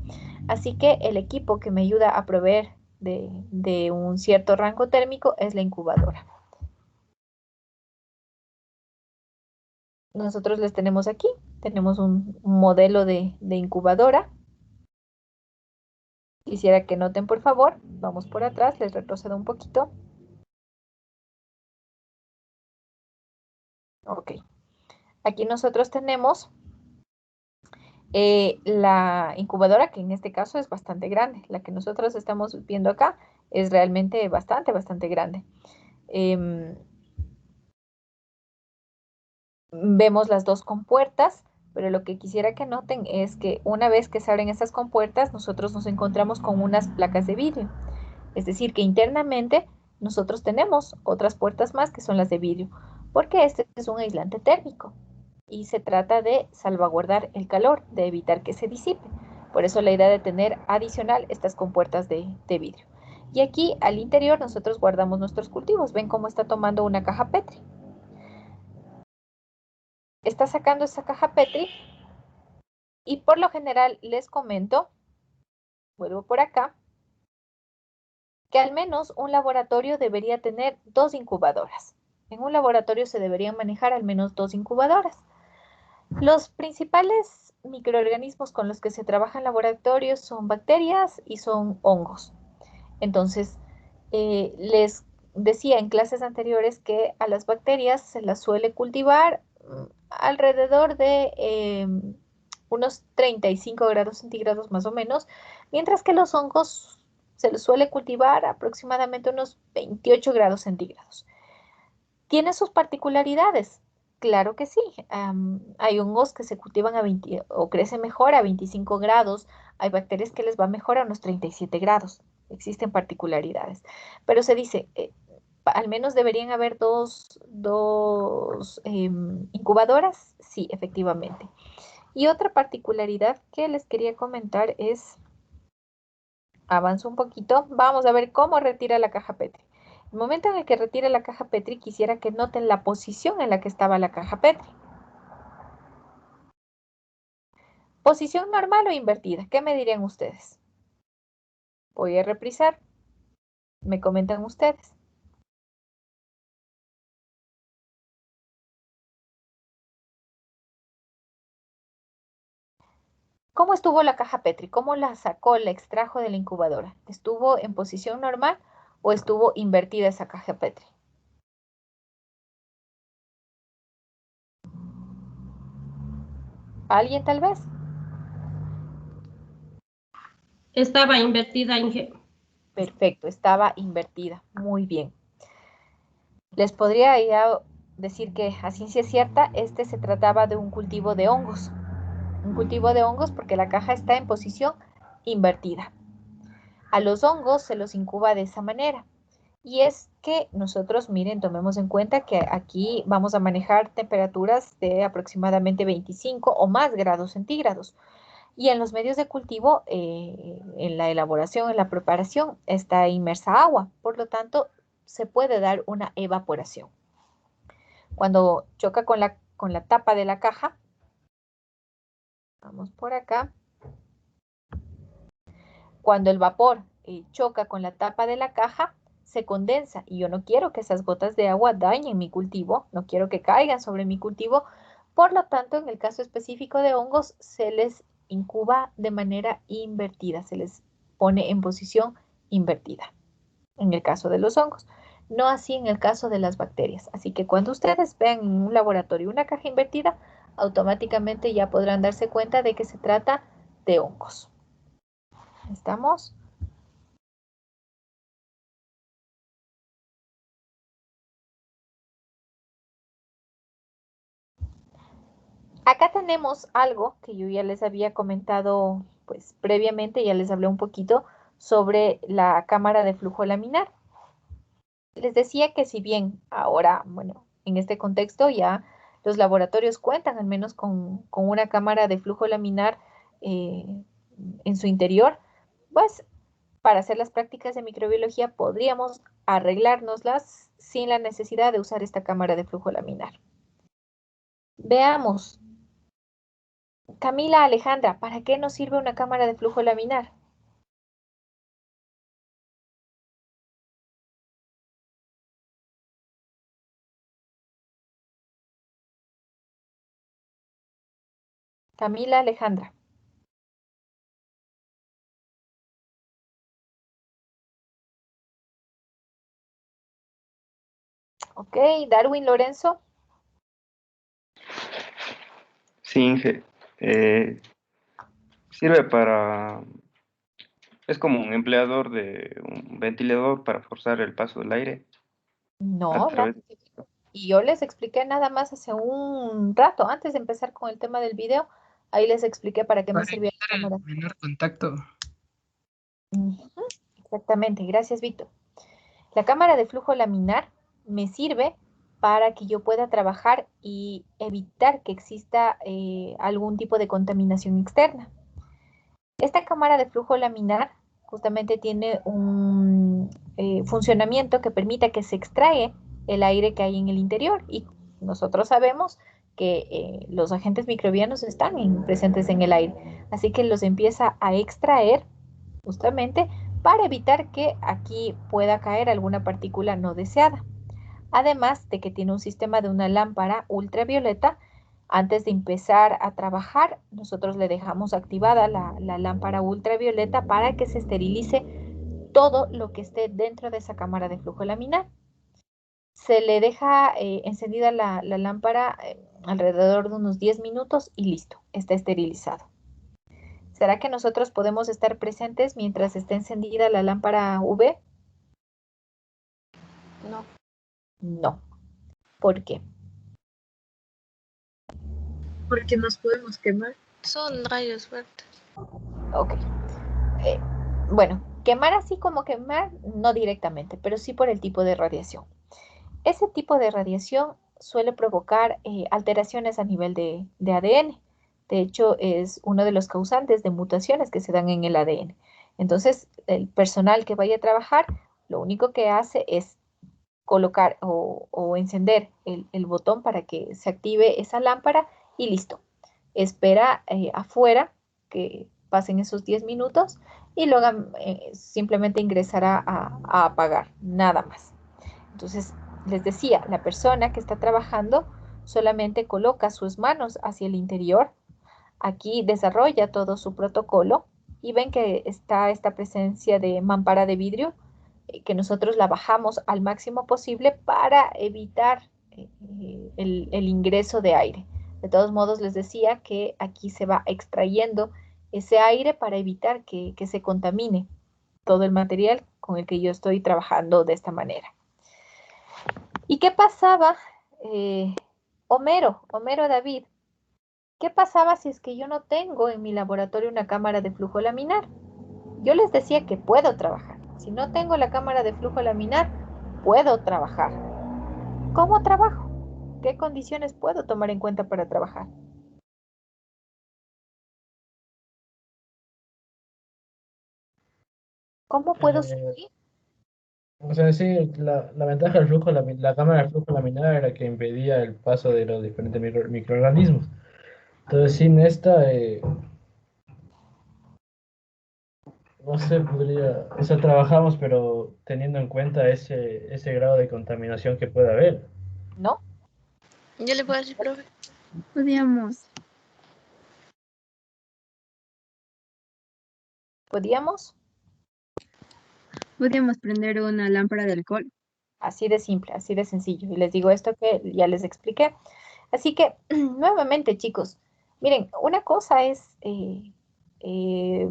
Así que el equipo que me ayuda a proveer de un cierto rango térmico es la incubadora. Nosotros les tenemos aquí, tenemos un modelo de incubadora. Quisiera que noten, por favor, vamos por atrás, les retrocedo un poquito. Ok, aquí nosotros tenemos la incubadora, que en este caso es bastante grande. La que nosotros estamos viendo acá es realmente bastante grande. Vemos las dos compuertas, pero lo que quisiera que noten es que una vez que se abren estas compuertas, nosotros nos encontramos con unas placas de vidrio. Es decir, que internamente nosotros tenemos otras puertas más que son las de vidrio, porque este es un aislante térmico y se trata de salvaguardar el calor, de evitar que se disipe. Por eso la idea de tener adicional estas compuertas de vidrio. Y aquí al interior nosotros guardamos nuestros cultivos. Ven cómo está tomando una caja Petri. Está sacando esa caja Petri y por lo general les comento, vuelvo por acá, que al menos un laboratorio debería tener 2 incubadoras. En un laboratorio se deberían manejar al menos 2 incubadoras. Los principales microorganismos con los que se trabaja en laboratorios son bacterias y son hongos. Entonces, les decía en clases anteriores que a las bacterias se las suele cultivar alrededor de unos 35 grados centígrados más o menos, mientras que los hongos se les suele cultivar aproximadamente unos 28 grados centígrados. ¿Tiene sus particularidades? Claro que sí. Hay hongos que se cultivan a 20 o crecen mejor a 25 grados. Hay bacterias que les va mejor a unos 37 grados. Existen particularidades. Pero se dice, al menos deberían haber dos incubadoras. Sí, efectivamente. Y otra particularidad que les quería comentar es, avanzo un poquito, vamos a ver cómo retira la caja Petri. El momento en el que retire la caja Petri, quisiera que noten la posición en la que estaba la caja Petri. Posición normal o invertida, ¿qué me dirían ustedes? Voy a reprisar. Me comentan ustedes. ¿Cómo estuvo la caja Petri? ¿Cómo la sacó, la extrajo de la incubadora? ¿Estuvo en posición normal o estuvo invertida esa caja Petri? ¿Alguien tal vez? Estaba invertida, Inge. Perfecto, estaba invertida. Muy bien. Les podría ya decir que a ciencia cierta, este se trataba de un cultivo de hongos. Un cultivo de hongos porque la caja está en posición invertida. A los hongos se los incuba de esa manera. Y es que nosotros, miren, tomemos en cuenta que aquí vamos a manejar temperaturas de aproximadamente 25 o más grados centígrados. Y en los medios de cultivo, en la elaboración, en la preparación, está inmersa agua. Por lo tanto, se puede dar una evaporación. Cuando choca con la tapa de la caja, vamos por acá, cuando el vapor choca con la tapa de la caja, se condensa y yo no quiero que esas gotas de agua dañen mi cultivo, no quiero que caigan sobre mi cultivo. Por lo tanto, en el caso específico de hongos, se les incuba de manera invertida, se les pone en posición invertida, en el caso de los hongos. No así en el caso de las bacterias. Así que cuando ustedes vean en un laboratorio una caja invertida, automáticamente ya podrán darse cuenta de que se trata de hongos. ¿Estamos? Acá tenemos algo que yo ya les había comentado, pues previamente, ya les hablé un poquito sobre la cámara de flujo laminar. Les decía que si bien ahora, bueno, en este contexto ya los laboratorios cuentan al menos con una cámara de flujo laminar eh, en su interior, pues para hacer las prácticas de microbiología podríamos arreglárnoslas sin la necesidad de usar esta cámara de flujo laminar. Veamos. Camila Alejandra, ¿para qué nos sirve una cámara de flujo laminar? Camila Alejandra. Ok, Darwin Lorenzo. Sí, Inge. Sirve para... Es como un empleador de un ventilador para forzar el paso del aire a No, través... y yo les expliqué nada más hace un rato, antes de empezar con el tema del video, ahí les expliqué para qué me Para servía la evitar el cámara. menor contacto. Ujú, exactamente, gracias, Víctor. La cámara de flujo laminar me sirve para que yo pueda trabajar y evitar que exista algún tipo de contaminación externa. Esta cámara de flujo laminar justamente tiene un funcionamiento que permite que se extrae el aire que hay en el interior y nosotros sabemos que los agentes microbianos están presentes en el aire, así que los empieza a extraer justamente para evitar que aquí pueda caer alguna partícula no deseada. Además de que tiene un sistema de una lámpara ultravioleta. Antes de empezar a trabajar, nosotros le dejamos activada la lámpara ultravioleta para que se esterilice todo lo que esté dentro de esa cámara de flujo laminar. Se le deja encendida la lámpara alrededor de unos 10 minutos y listo, está esterilizado. ¿Será que nosotros podemos estar presentes mientras esté encendida la lámpara UV? No. No. ¿Por qué? Porque nos podemos quemar. Son rayos verdes. Ok. Eh, bueno, quemar así como quemar, no directamente, pero sí por el tipo de radiación. Ese tipo de radiación suele provocar alteraciones a nivel de ADN. De hecho, es uno de los causantes de mutaciones que se dan en el ADN. Entonces, el personal que vaya a trabajar, lo único que hace es colocar o encender el botón para que se active esa lámpara y listo. Espera afuera que pasen esos 10 minutos y luego simplemente ingresará a apagar, nada más. Entonces, les decía, la persona que está trabajando solamente coloca sus manos hacia el interior. Aquí desarrolla todo su protocolo y ven que está esta presencia de mampara de vidrio, que nosotros la bajamos al máximo posible para evitar el ingreso de aire. De todos modos, les decía que aquí se va extrayendo ese aire para evitar que se contamine todo el material con el que yo estoy trabajando de esta manera. ¿Y qué pasaba, Homero David? ¿Qué pasaba si es que yo no tengo en mi laboratorio una cámara de flujo laminar? Yo les decía que puedo trabajar. Si no tengo la cámara de flujo laminar, puedo trabajar. ¿Cómo trabajo? ¿Qué condiciones puedo tomar en cuenta para trabajar? ¿Cómo puedo Eh, subir? o sea, sí, la ventaja del flujo, la cámara de flujo laminar era que impedía el paso de los diferentes microorganismos. Entonces, sin esta, no sé, podría, o sea, trabajamos, pero teniendo en cuenta ese grado de contaminación que puede haber. ¿No? Yo le puedo decir, profe. Podíamos, ¿Podíamos? podíamos prender una lámpara de alcohol. Así de simple, así de sencillo. Y les digo esto que ya les expliqué. Así que, nuevamente, chicos, miren, una cosa es que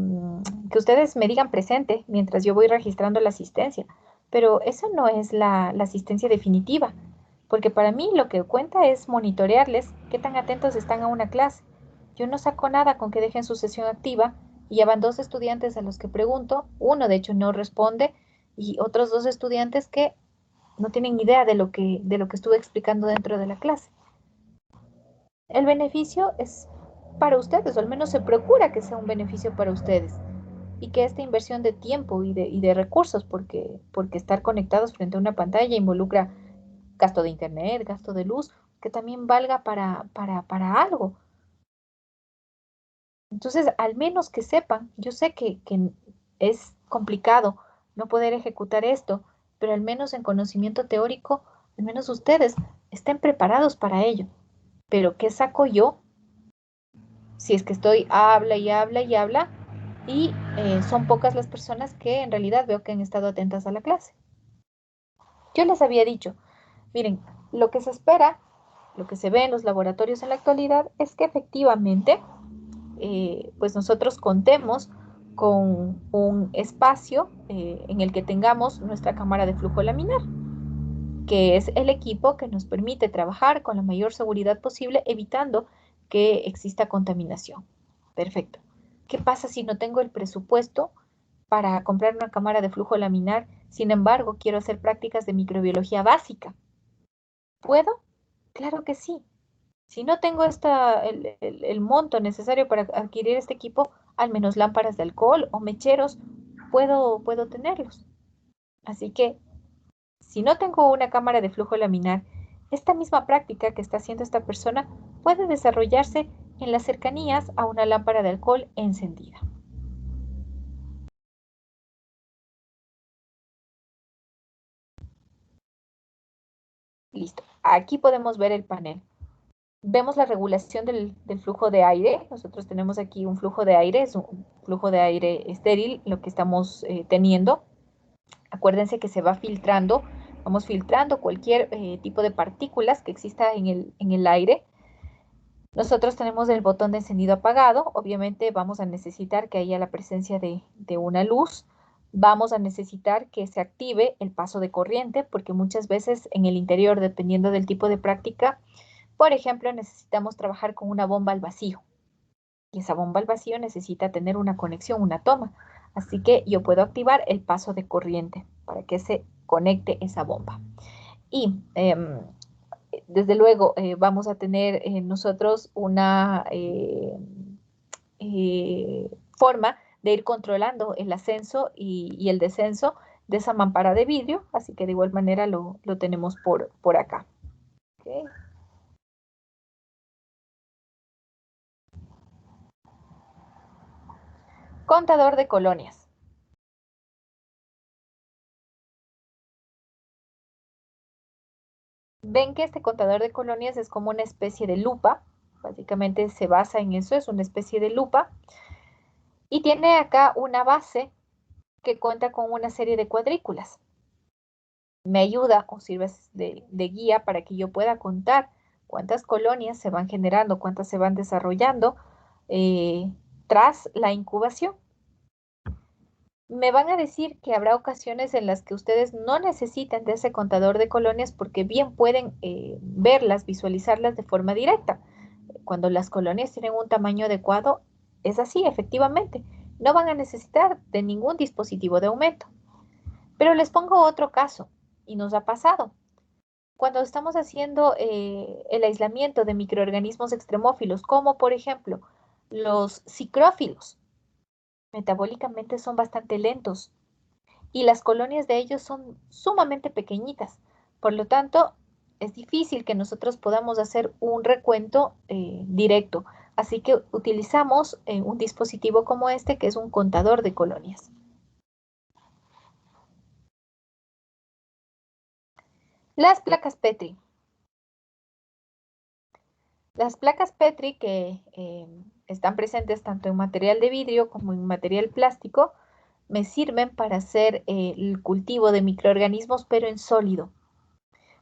ustedes me digan presente mientras yo voy registrando la asistencia, pero eso no es la asistencia definitiva, porque para mí lo que cuenta es monitorearles qué tan atentos están a una clase. Yo no saco nada con que dejen su sesión activa y ya van 2 estudiantes a los que pregunto, uno de hecho no responde y otros 2 estudiantes que no tienen idea de lo que estuve explicando dentro de la clase. El beneficio es para ustedes, o al menos se procura que sea un beneficio para ustedes y que esta inversión de tiempo y de recursos, porque estar conectados frente a una pantalla involucra gasto de internet, gasto de luz, que también valga para algo. Entonces, al menos que sepan, yo sé que es complicado no poder ejecutar esto, pero al menos en conocimiento teórico, al menos ustedes estén preparados para ello. Pero ¿qué saco yo Si es que estoy habla y habla y habla, y son pocas las personas que en realidad veo que han estado atentas a la clase. Yo les había dicho, miren, lo que se espera, lo que se ve en los laboratorios en la actualidad es que efectivamente, pues nosotros contemos con un espacio en el que tengamos nuestra cámara de flujo laminar, que es el equipo que nos permite trabajar con la mayor seguridad posible, evitando que exista contaminación. Perfecto. ¿Qué pasa si no tengo el presupuesto para comprar una cámara de flujo laminar? Sin embargo, quiero hacer prácticas de microbiología básica. ¿Puedo? Claro que sí. Si no tengo el monto necesario para adquirir este equipo, al menos lámparas de alcohol o mecheros, puedo tenerlos. Así que, si no tengo una cámara de flujo laminar, esta misma práctica que está haciendo esta persona puede desarrollarse en las cercanías a una lámpara de alcohol encendida. Listo. Aquí podemos ver el panel. Vemos la regulación del flujo de aire. Nosotros tenemos aquí un flujo de aire, es un flujo de aire estéril, lo que estamos teniendo. Acuérdense que se va filtrando, vamos filtrando cualquier tipo de partículas que exista en el aire. Nosotros tenemos el botón de encendido apagado. Obviamente vamos a necesitar que haya la presencia de una luz. Vamos a necesitar que se active el paso de corriente, porque muchas veces en el interior, dependiendo del tipo de práctica, por ejemplo, necesitamos trabajar con una bomba al vacío. Y esa bomba al vacío necesita tener una conexión, una toma. Así que yo puedo activar el paso de corriente para que se conecte esa bomba. Y desde luego vamos a tener nosotros una forma de ir controlando el ascenso y el descenso de esa mampara de vidrio. Así que de igual manera lo tenemos por acá. ¿Okay? Contador de colonias. Ven que este contador de colonias es como una especie de lupa. Básicamente se basa en eso, es una especie de lupa. Y tiene acá una base que cuenta con una serie de cuadrículas. Me ayuda o sirve de guía para que yo pueda contar cuántas colonias se van generando, cuántas se van desarrollando tras la incubación. Me van a decir que habrá ocasiones en las que ustedes no necesitan de ese contador de colonias porque bien pueden verlas, visualizarlas de forma directa. Cuando las colonias tienen un tamaño adecuado, es así, efectivamente. No van a necesitar de ningún dispositivo de aumento. Pero les pongo otro caso, y nos ha pasado. Cuando estamos haciendo el aislamiento de microorganismos extremófilos, como por ejemplo los psicrófilos, metabólicamente son bastante lentos y las colonias de ellos son sumamente pequeñitas. Por lo tanto, es difícil que nosotros podamos hacer un recuento directo. Así que utilizamos un dispositivo como este, que es un contador de colonias. Las placas Petri. Las placas Petri que están presentes tanto en material de vidrio como en material plástico me sirven para hacer el cultivo de microorganismos, pero en sólido.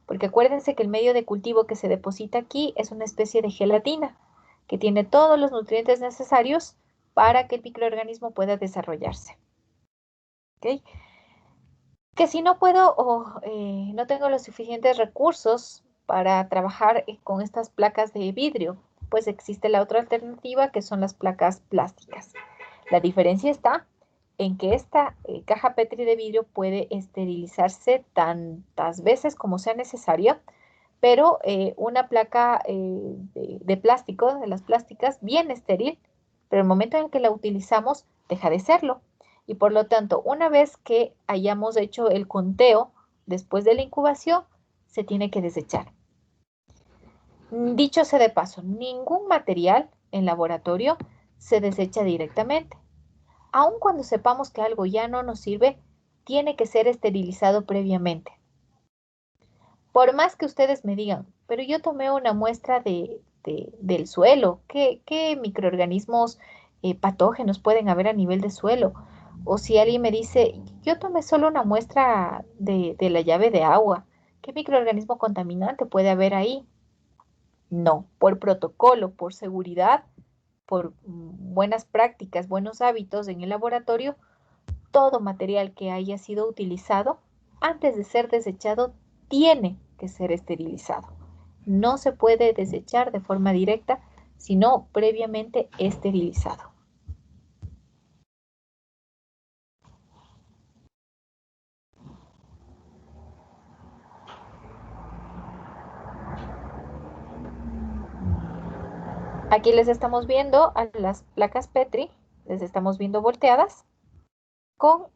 Porque acuérdense que el medio de cultivo que se deposita aquí es una especie de gelatina que tiene todos los nutrientes necesarios para que el microorganismo pueda desarrollarse. ¿Okay? Que si no puedo o no tengo los suficientes recursos para trabajar con estas placas de vidrio, pues existe la otra alternativa que son las placas plásticas. La diferencia está en que esta caja Petri de vidrio puede esterilizarse tantas veces como sea necesaria, pero una placa de plástico, de las plásticas, bien estéril, pero el momento en que la utilizamos deja de serlo. Y por lo tanto, una vez que hayamos hecho el conteo después de la incubación, se tiene que desechar. Dicho sea de paso, ningún material en laboratorio se desecha directamente. Aun cuando sepamos que algo ya no nos sirve, tiene que ser esterilizado previamente. Por más que ustedes me digan, pero yo tomé una muestra de del suelo. ¿Qué microorganismos patógenos pueden haber a nivel de suelo? O si alguien me dice, yo tomé solo una muestra de la llave de agua, ¿qué microorganismo contaminante puede haber ahí? No, por protocolo, por seguridad, por buenas prácticas, buenos hábitos en el laboratorio, todo material que haya sido utilizado antes de ser desechado tiene que ser esterilizado. No se puede desechar de forma directa, sino previamente esterilizado. Aquí les estamos viendo a las placas Petri, les estamos viendo volteadas con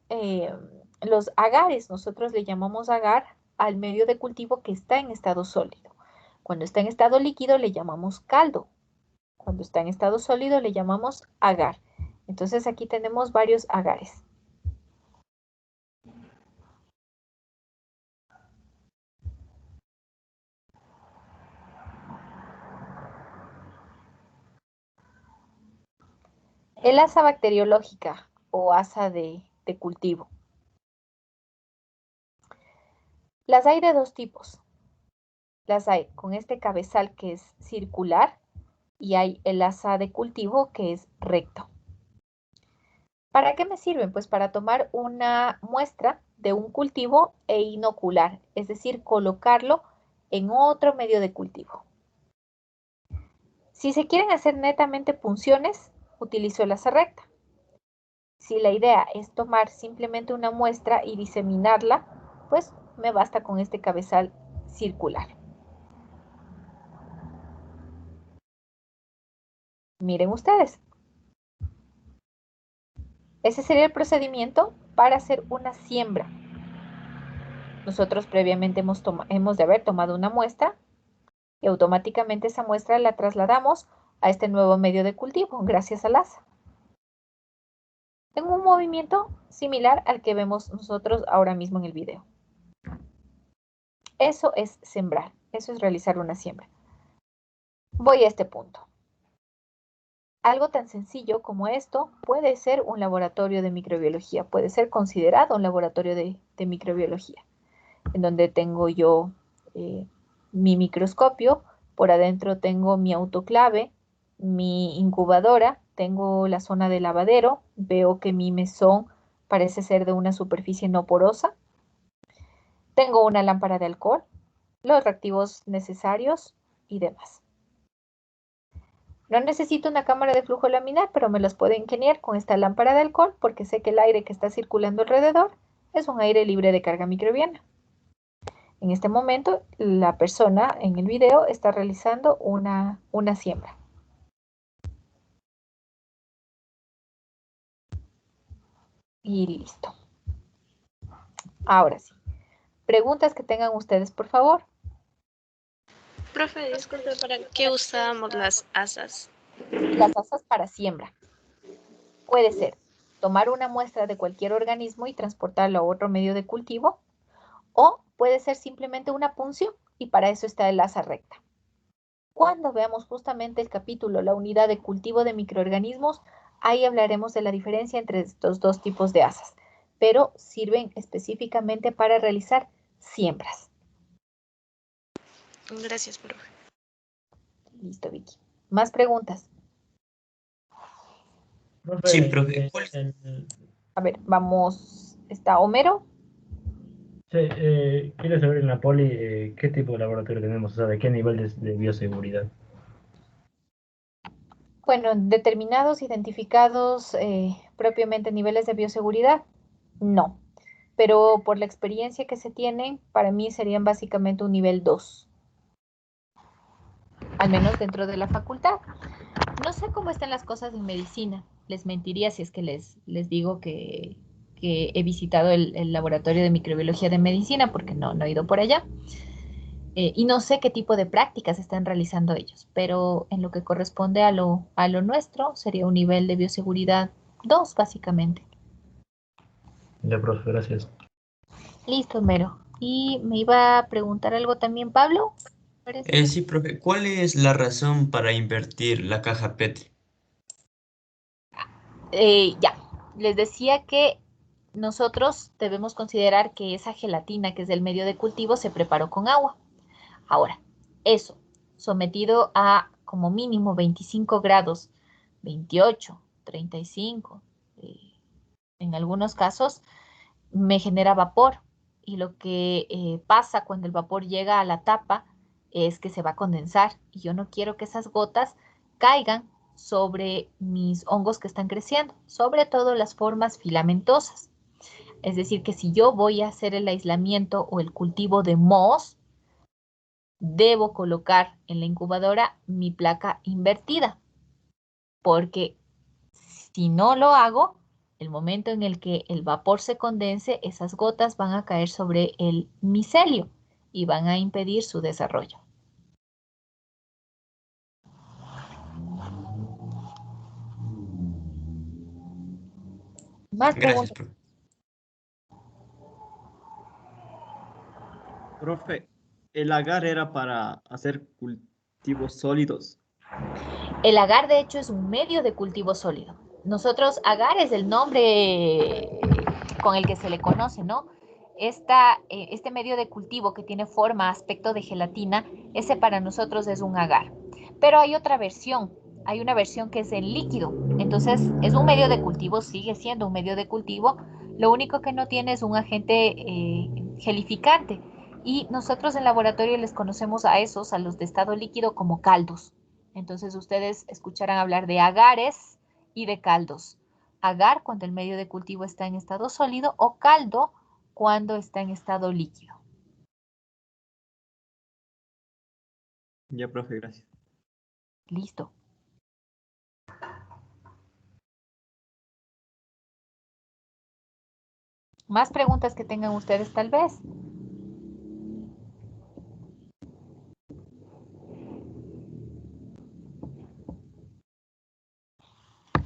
los agares. Nosotros le llamamos agar al medio de cultivo que está en estado sólido. Cuando está en estado líquido le llamamos caldo. Cuando está en estado sólido le llamamos agar. Entonces aquí tenemos varios agares. El asa bacteriológica o asa de cultivo. Las hay de dos tipos. Las hay con este cabezal que es circular y hay el asa de cultivo que es recto. ¿Para qué me sirven? Pues para tomar una muestra de un cultivo e inocular, es decir, colocarlo en otro medio de cultivo. Si se quieren hacer netamente punciones, utilizo el asa recta. Si la idea es tomar simplemente una muestra y diseminarla, pues me basta con este cabezal circular. Miren ustedes. Ese sería el procedimiento para hacer una siembra. Nosotros previamente hemos de haber tomado una muestra y automáticamente esa muestra la trasladamos a este nuevo medio de cultivo gracias al asa. En un movimiento similar al que vemos nosotros ahora mismo en el video. Eso es sembrar, eso es realizar una siembra. Voy a este punto. Algo tan sencillo como esto puede ser un laboratorio de microbiología, puede ser considerado un laboratorio de microbiología, en donde tengo yo mi microscopio, por adentro tengo mi autoclave, mi incubadora, tengo la zona de lavadero, veo que mi mesón parece ser de una superficie no porosa, tengo una lámpara de alcohol, los reactivos necesarios y demás. No necesito una cámara de flujo laminar, pero me las puedo ingeniar con esta lámpara de alcohol porque sé que el aire que está circulando alrededor es un aire libre de carga microbiana. En este momento, la persona en el video está realizando una siembra. Y listo. Ahora sí. Preguntas que tengan ustedes, por favor. Profe, disculpe, ¿para qué usábamos las asas? Las asas para siembra. Puede ser tomar una muestra de cualquier organismo y transportarlo a otro medio de cultivo, o puede ser simplemente una punción, y para eso está el asa recta. Cuando veamos justamente el capítulo, la unidad de cultivo de microorganismos, ahí hablaremos de la diferencia entre estos dos tipos de asas, pero sirven específicamente para realizar siembras. Gracias, profe. Listo, Vicky. ¿Más preguntas? Profe, Sí, profe. A ver, vamos. ¿Está Homero? sí, quiero saber en la poli qué tipo de laboratorio tenemos, o sea, de qué nivel de bioseguridad. Bueno, determinados, identificados propiamente niveles de bioseguridad, no. Pero por la experiencia que se tienen, para mí serían básicamente un nivel 2. Al menos dentro de la facultad. No sé cómo están las cosas en medicina. Les mentiría si es que les digo que he visitado el laboratorio de microbiología de medicina, porque no he ido por allá. Y no sé qué tipo de prácticas están realizando ellos, pero en lo que corresponde a lo nuestro, sería un nivel de bioseguridad 2, básicamente. Ya, profe, gracias. Listo, Mero. Y me iba a preguntar algo también, Pablo. Parece. Sí, profe, ¿cuál es la razón para invertir la caja PET? Ya, les decía que nosotros debemos considerar que esa gelatina, que es del medio de cultivo, se preparó con agua. Ahora, eso, sometido a como mínimo 25 grados, 28, 35, en algunos casos, me genera vapor. Y lo que pasa cuando el vapor llega a la tapa es que se va a condensar. Y yo no quiero que esas gotas caigan sobre mis hongos que están creciendo, sobre todo las formas filamentosas. Es decir, que si yo voy a hacer el aislamiento o el cultivo de mohos, debo colocar en la incubadora mi placa invertida, porque si no lo hago, el momento en el que el vapor se condense, esas gotas van a caer sobre el micelio y van a impedir su desarrollo. Más Gracias, preguntas. profe. Profe, el agar era para hacer cultivos sólidos. El agar, de hecho, es un medio de cultivo sólido. Nosotros, agar es el nombre con el que se le conoce, ¿no? Este medio de cultivo que tiene forma, aspecto de gelatina, ese para nosotros es un agar. Pero hay otra versión, hay una versión que es en líquido. Entonces, es un medio de cultivo, sigue siendo un medio de cultivo. Lo único que no tiene es un agente gelificante. Y nosotros en laboratorio les conocemos a esos, a los de estado líquido, como caldos. Entonces ustedes escucharán hablar de agares y de caldos. Agar cuando el medio de cultivo está en estado sólido o caldo cuando está en estado líquido. Ya, profe, gracias. Listo. ¿Más preguntas que tengan ustedes tal vez?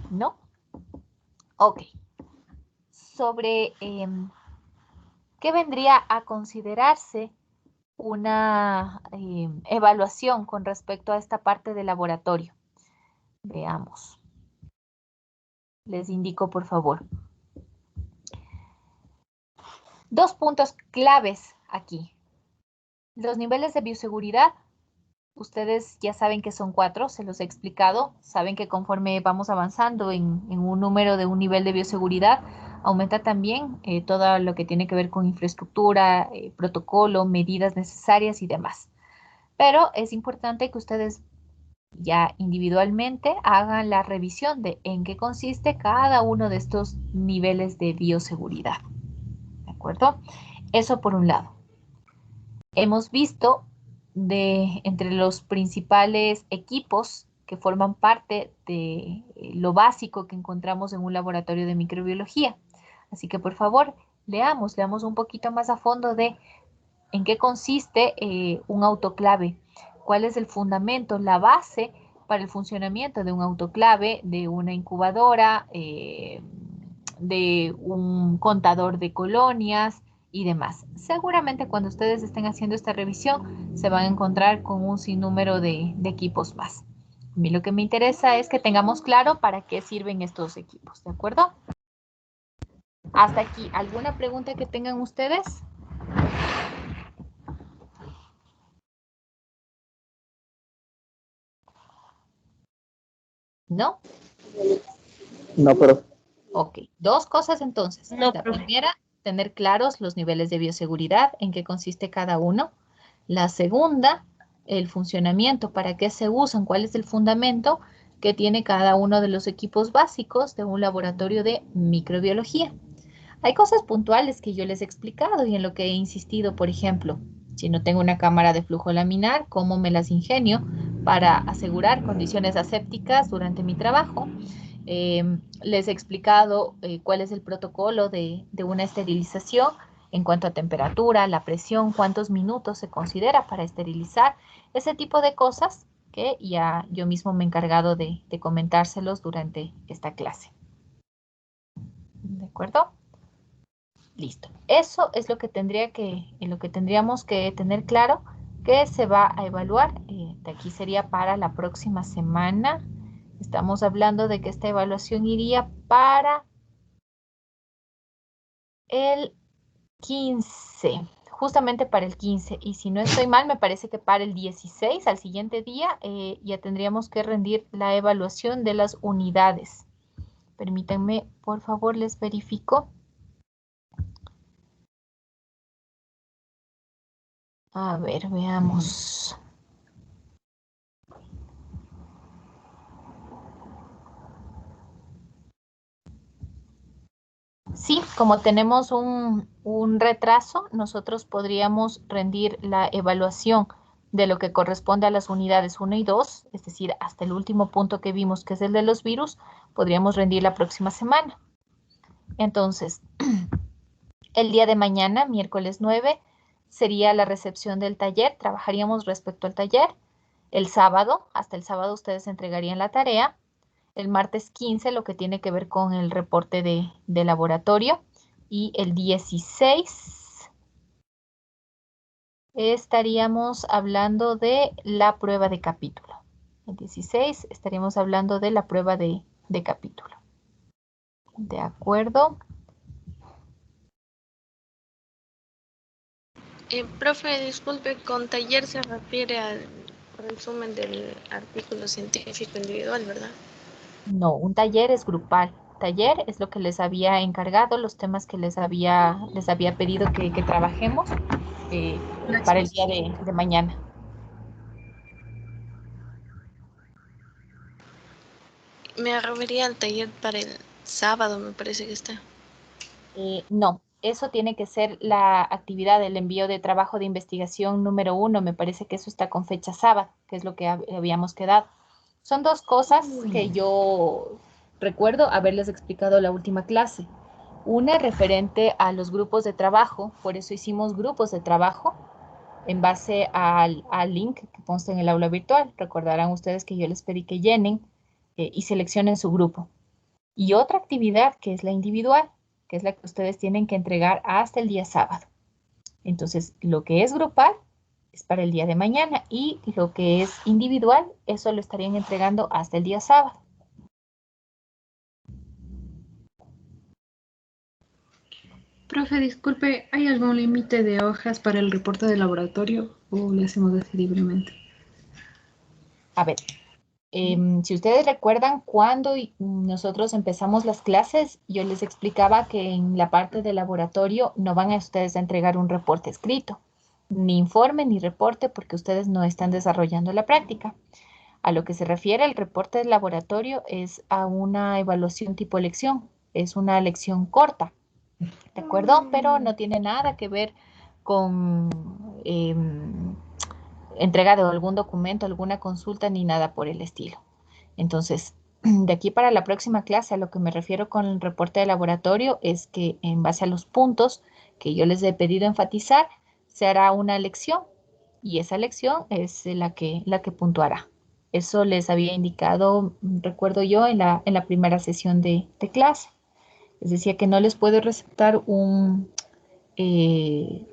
¿No? Ok. Sobre qué vendría a considerarse una evaluación con respecto a esta parte del laboratorio. Veamos. Les indico, por favor. Dos puntos claves aquí. Los niveles de bioseguridad, ustedes ya saben que son 4, se los he explicado. Saben que conforme vamos avanzando en un número de un nivel de bioseguridad, aumenta también todo lo que tiene que ver con infraestructura, protocolo, medidas necesarias y demás. Pero es importante que ustedes ya individualmente hagan la revisión de en qué consiste cada uno de estos niveles de bioseguridad. ¿De acuerdo? Eso por un lado. Hemos visto entre los principales equipos que forman parte de lo básico que encontramos en un laboratorio de microbiología. Así que por favor, leamos un poquito más a fondo de en qué consiste un autoclave, cuál es el fundamento, la base para el funcionamiento de un autoclave, de una incubadora, de un contador de colonias y demás. Seguramente cuando ustedes estén haciendo esta revisión se van a encontrar con un sinnúmero de equipos más. A mí lo que me interesa es que tengamos claro para qué sirven estos equipos, ¿de acuerdo? Hasta aquí, ¿alguna pregunta que tengan ustedes? ¿No? No, pero Ok, dos cosas entonces. No, La profe. primera, tener claros los niveles de bioseguridad, en qué consiste cada uno. La segunda, el funcionamiento, para qué se usan, cuál es el fundamento que tiene cada uno de los equipos básicos de un laboratorio de microbiología. Hay cosas puntuales que yo les he explicado y en lo que he insistido, por ejemplo, si no tengo una cámara de flujo laminar, ¿cómo me las ingenio para asegurar condiciones asépticas durante mi trabajo? Les he explicado cuál es el protocolo de una esterilización en cuanto a temperatura, la presión, cuántos minutos se considera para esterilizar, ese tipo de cosas que ya yo mismo me he encargado de comentárselos durante esta clase. ¿De acuerdo? Listo. Eso es lo que tendríamos que tener claro que se va a evaluar. De aquí sería para la próxima semana. Estamos hablando de que esta evaluación iría para el 15, justamente para el 15. Y si no estoy mal, me parece que para el 16, al siguiente día, ya tendríamos que rendir la evaluación de las unidades. Permítanme, por favor, les verifico. A ver, veamos. Sí, como tenemos un retraso, nosotros podríamos rendir la evaluación de lo que corresponde a las unidades 1 y 2, es decir, hasta el último punto que vimos, que es el de los virus, podríamos rendir la próxima semana. Entonces, el día de mañana, miércoles 9, sería la recepción del taller, trabajaríamos respecto al taller. El sábado, hasta el sábado ustedes entregarían la tarea. El martes 15, lo que tiene que ver con el reporte de laboratorio. Y el 16 estaríamos hablando de la prueba de capítulo. El 16 estaríamos hablando de la prueba de capítulo. ¿De acuerdo? Profe, disculpe, con taller se refiere al resumen del artículo científico individual, ¿verdad? No, un taller es grupal. Taller es lo que les había encargado, los temas que les había pedido que trabajemos para el día de mañana. Me refería al taller para el sábado, me parece que está. No, eso tiene que ser la actividad del envío de trabajo de investigación número 1. Me parece que eso está con fecha sábado, que es lo que habíamos quedado. Son dos cosas que yo recuerdo haberles explicado la última clase. Una referente a los grupos de trabajo, por eso hicimos grupos de trabajo en base al link que consta en el aula virtual. Recordarán ustedes que yo les pedí que llenen y seleccionen su grupo. Y otra actividad que es la individual, que es la que ustedes tienen que entregar hasta el día sábado. Entonces, lo que es grupal es para el día de mañana y lo que es individual, eso lo estarían entregando hasta el día sábado. Profe, disculpe, ¿hay algún límite de hojas para el reporte de laboratorio o le hacemos así libremente? A ver, si ustedes recuerdan, cuando nosotros empezamos las clases, yo les explicaba que en la parte de laboratorio no van a ustedes a entregar un reporte escrito, ni informe ni reporte, porque ustedes no están desarrollando la práctica. A lo que se refiere el reporte de laboratorio es a una evaluación tipo lección, es una lección corta, ¿de acuerdo? Pero no tiene nada que ver con entrega de algún documento, alguna consulta, ni nada por el estilo. Entonces, de aquí para la próxima clase, a lo que me refiero con el reporte de laboratorio es que en base a los puntos que yo les he pedido enfatizar, se hará una lección y esa lección es la que puntuará. Eso les había indicado, recuerdo yo, en la primera sesión de clase. Les decía que no les puedo recetar un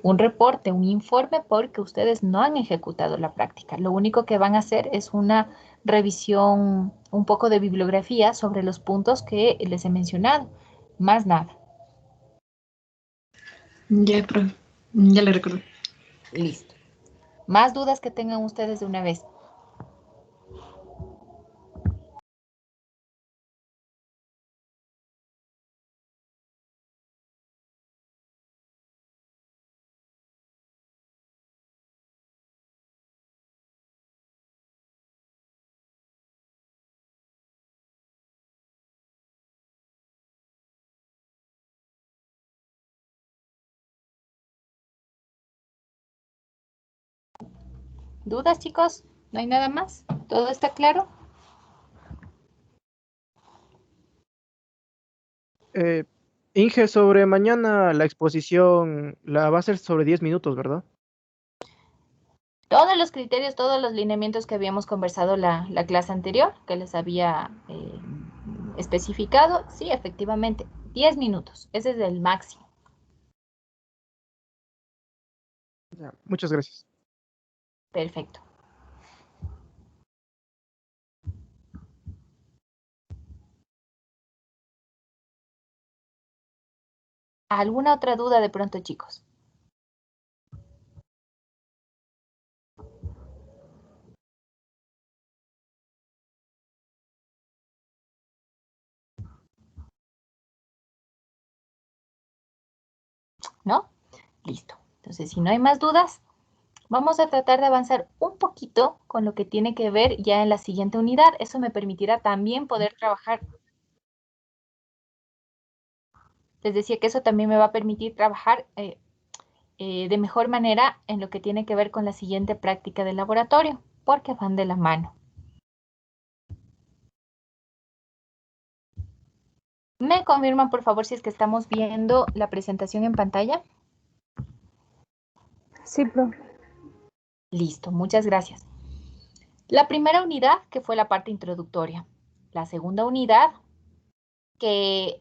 reporte, un informe, porque ustedes no han ejecutado la práctica. Lo único que van a hacer es una revisión, un poco de bibliografía sobre los puntos que les he mencionado, más nada. Ya, profe, ya le recuerdo. Listo. Más dudas que tengan ustedes de una vez. ¿Dudas, chicos? ¿No hay nada más? ¿Todo está claro? Inge, sobre mañana la exposición la va a ser sobre 10 minutos, ¿verdad? Todos los criterios, todos los lineamientos que habíamos conversado la clase anterior, que les había especificado, sí, efectivamente, 10 minutos. Ese es el máximo. Ya, muchas gracias. Perfecto. ¿Alguna otra duda de pronto, chicos? ¿No? Listo. Entonces, si no hay más dudas, vamos a tratar de avanzar un poquito con lo que tiene que ver ya en la siguiente unidad. Eso me permitirá también poder trabajar. Les decía que eso también me va a permitir trabajar de mejor manera en lo que tiene que ver con la siguiente práctica de laboratorio, porque van de la mano. ¿Me confirman, por favor, si es que estamos viendo la presentación en pantalla? Sí, profe. Listo, muchas gracias. La primera unidad, que fue la parte introductoria. La segunda unidad, que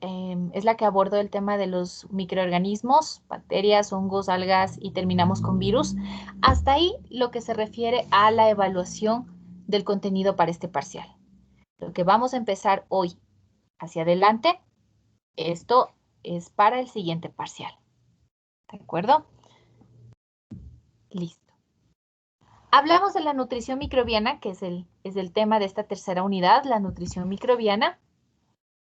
es la que abordó el tema de los microorganismos, bacterias, hongos, algas y terminamos con virus. Hasta ahí lo que se refiere a la evaluación del contenido para este parcial. Lo que vamos a empezar hoy hacia adelante, esto es para el siguiente parcial. ¿De acuerdo? Listo. Hablamos de la nutrición microbiana, que es el tema de esta tercera unidad, la nutrición microbiana.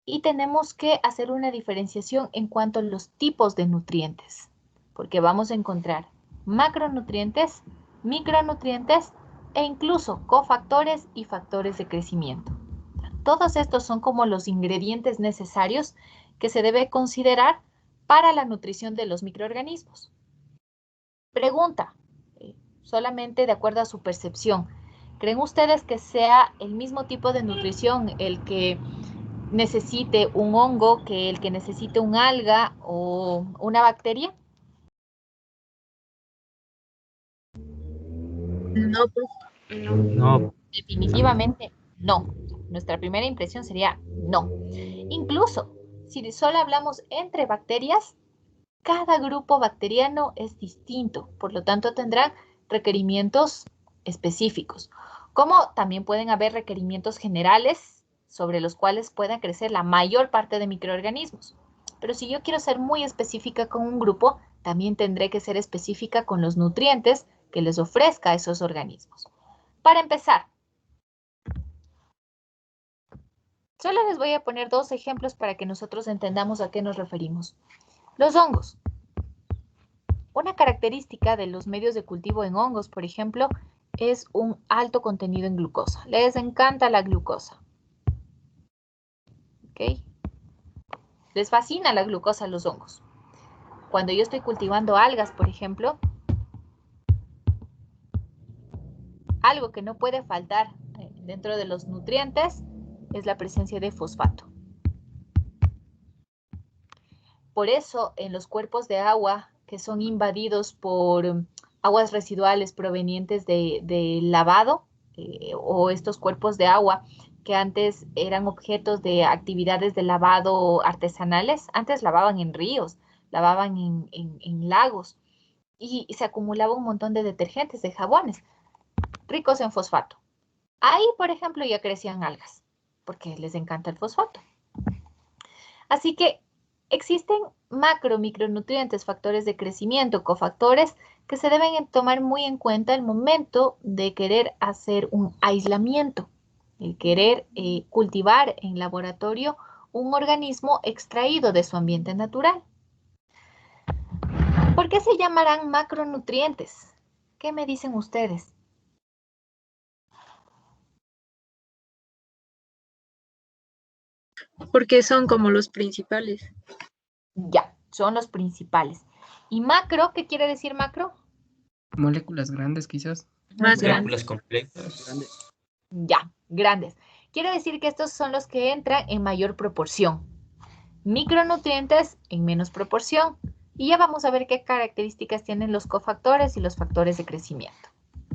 Y tenemos que hacer una diferenciación en cuanto a los tipos de nutrientes, porque vamos a encontrar macronutrientes, micronutrientes e incluso cofactores y factores de crecimiento. Todos estos son como los ingredientes necesarios que se debe considerar para la nutrición de los microorganismos. Pregunta, solamente de acuerdo a su percepción, ¿creen ustedes que sea el mismo tipo de nutrición el que necesite un hongo que el que necesite un alga o una bacteria? No, profe. No. No, Definitivamente no. Nuestra primera impresión sería no. Incluso, si solo hablamos entre bacterias, cada grupo bacteriano es distinto, por lo tanto tendrán requerimientos específicos, como también pueden haber requerimientos generales sobre los cuales puedan crecer la mayor parte de microorganismos. Pero si yo quiero ser muy específica con un grupo, también tendré que ser específica con los nutrientes que les ofrezca a esos organismos. Para empezar, solo les voy a poner dos ejemplos para que nosotros entendamos a qué nos referimos. Los hongos. Una característica de los medios de cultivo en hongos, por ejemplo, es un alto contenido en glucosa. Les encanta la glucosa. ¿Ok? Les fascina la glucosa a los hongos. Cuando yo estoy cultivando algas, por ejemplo, algo que no puede faltar dentro de los nutrientes es la presencia de fosfato. Por eso, en los cuerpos de agua que son invadidos por aguas residuales provenientes de lavado o estos cuerpos de agua que antes eran objetos de actividades de lavado artesanales, antes lavaban en ríos, lavaban en lagos y se acumulaba un montón de detergentes, de jabones ricos en fosfato. Ahí, por ejemplo, ya crecían algas porque les encanta el fosfato. Así que existen micronutrientes, factores de crecimiento, cofactores que se deben tomar muy en cuenta al momento de querer hacer un aislamiento, el querer cultivar en laboratorio un organismo extraído de su ambiente natural. ¿Por qué se llamarán macronutrientes? ¿Qué me dicen ustedes? Porque son como los principales. Ya, son los principales. ¿Y macro? ¿Qué quiere decir macro? Moléculas grandes, quizás. Más Moléculas grandes. complejas. Ya, grandes. Quiere decir que estos son los que entran en mayor proporción. Micronutrientes en menos proporción. Y ya vamos a ver qué características tienen los cofactores y los factores de crecimiento.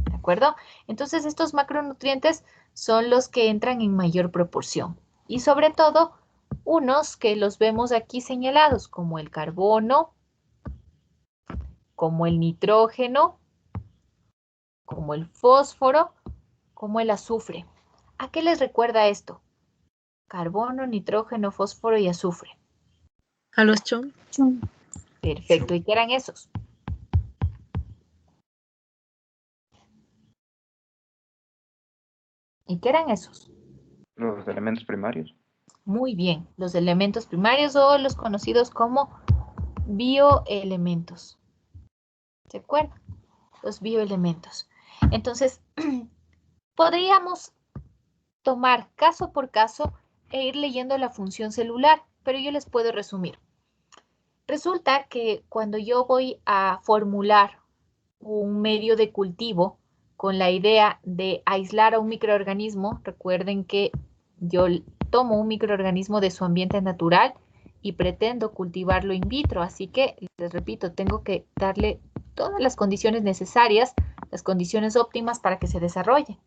¿De acuerdo? Entonces, estos macronutrientes son los que entran en mayor proporción. Y sobre todo, unos que los vemos aquí señalados, como el carbono, como el nitrógeno como el fósforo, como el azufre. ¿A qué les recuerda esto? Carbono, nitrógeno, fósforo y azufre. A los chon. Perfecto. ¿Y qué eran esos? ¿Y qué eran esos? Los elementos primarios. Muy bien, los elementos primarios o los conocidos como bioelementos. ¿Se acuerdan? Los bioelementos. Entonces, podríamos tomar caso por caso e ir leyendo la función celular, pero yo les puedo resumir. Resulta que cuando yo voy a formular un medio de cultivo con la idea de aislar a un microorganismo, recuerden que yo tomo un microorganismo de su ambiente natural y pretendo cultivarlo in vitro, así que, les repito, tengo que darle todas las condiciones necesarias, las condiciones óptimas para que se desarrolle.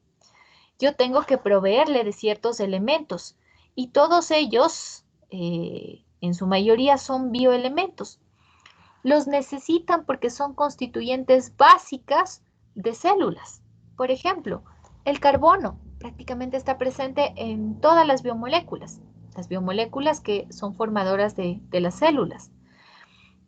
Yo tengo que proveerle de ciertos elementos y todos ellos, en su mayoría, son bioelementos. Los necesitan porque son constituyentes básicas de células. Por ejemplo, el carbono prácticamente está presente en todas las biomoléculas que son formadoras de las células.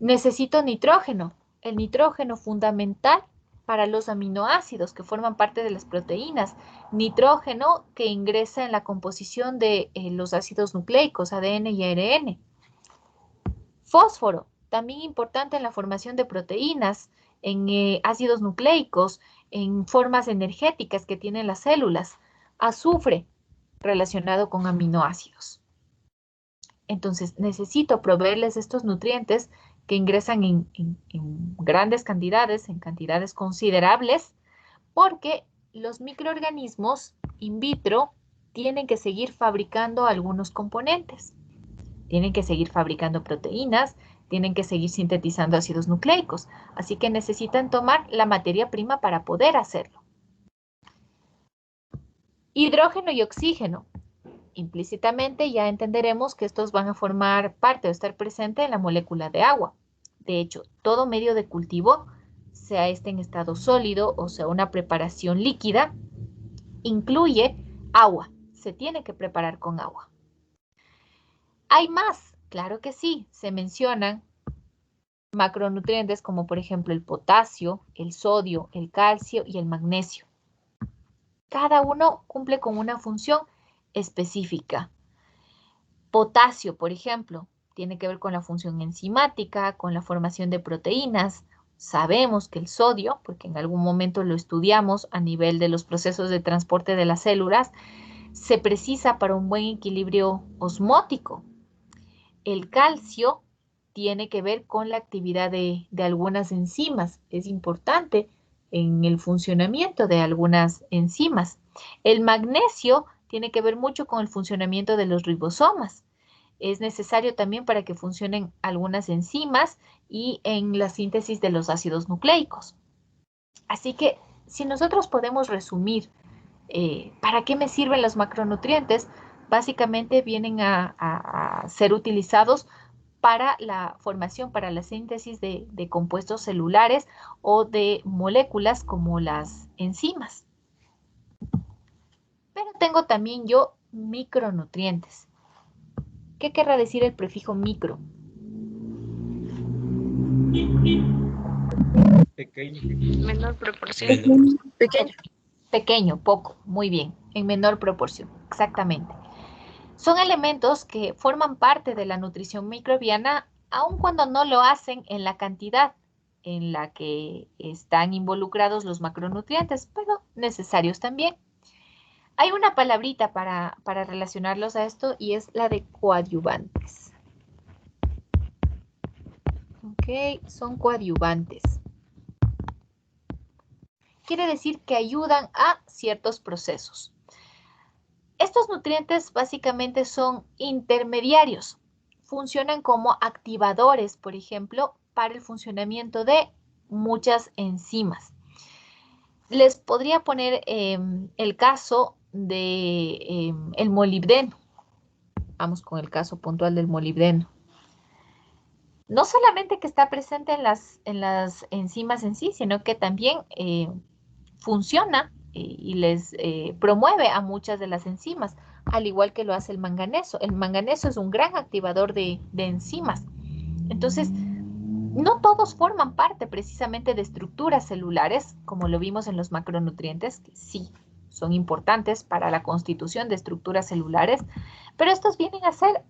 Necesito nitrógeno, el nitrógeno fundamental para los aminoácidos que forman parte de las proteínas, nitrógeno que ingresa en la composición de los ácidos nucleicos, ADN y ARN. Fósforo, también importante en la formación de proteínas, en ácidos nucleicos, en formas energéticas que tienen las células. Azufre, relacionado con aminoácidos. Entonces, necesito proveerles estos nutrientes que ingresan en grandes cantidades, en cantidades considerables, porque los microorganismos in vitro tienen que seguir fabricando algunos componentes. Tienen que seguir fabricando proteínas, tienen que seguir sintetizando ácidos nucleicos, así que necesitan tomar la materia prima para poder hacerlo. Hidrógeno y oxígeno. Implícitamente ya entenderemos que estos van a formar parte o estar presente en la molécula de agua. De hecho, todo medio de cultivo, sea este en estado sólido o sea una preparación líquida, incluye agua. Se tiene que preparar con agua. ¿Hay más? Claro que sí. Se mencionan macronutrientes como por ejemplo el potasio, el sodio, el calcio y el magnesio. Cada uno cumple con una función específica. Potasio, por ejemplo, tiene que ver con la función enzimática, con la formación de proteínas. Sabemos que el sodio, porque en algún momento lo estudiamos a nivel de los procesos de transporte de las células, se precisa para un buen equilibrio osmótico. El calcio tiene que ver con la actividad de algunas enzimas. Es importante en el funcionamiento de algunas enzimas. El magnesio tiene que ver mucho con el funcionamiento de los ribosomas. Es necesario también para que funcionen algunas enzimas y en la síntesis de los ácidos nucleicos. Así que si nosotros podemos resumir ¿para qué me sirven los macronutrientes? Básicamente vienen a ser utilizados para la formación, para la síntesis de compuestos celulares o de moléculas como las enzimas. Pero tengo también yo micronutrientes. ¿Qué querrá decir el prefijo micro? Pequeño. Menor proporción. Pequeño. Pequeño, poco, muy bien, en menor proporción, exactamente. Son elementos que forman parte de la nutrición microbiana, aun cuando no lo hacen en la cantidad en la que están involucrados los macronutrientes, pero necesarios también. Hay una palabrita para relacionarlos a esto y es la de coadyuvantes. Ok, son coadyuvantes. Quiere decir que ayudan a ciertos procesos. Estos nutrientes básicamente son intermediarios. Funcionan como activadores, por ejemplo, para el funcionamiento de muchas enzimas. Les podría poner el caso de el molibdeno. Vamos con el caso puntual del molibdeno. No solamente que está presente en las enzimas en sí, sino que también funciona y les promueve a muchas de las enzimas, al igual que lo hace el manganeso. El manganeso es un gran activador de enzimas. Entonces, no todos forman parte precisamente de estructuras celulares, como lo vimos en los macronutrientes, que sí son importantes para la constitución de estructuras celulares, pero estos vienen a ser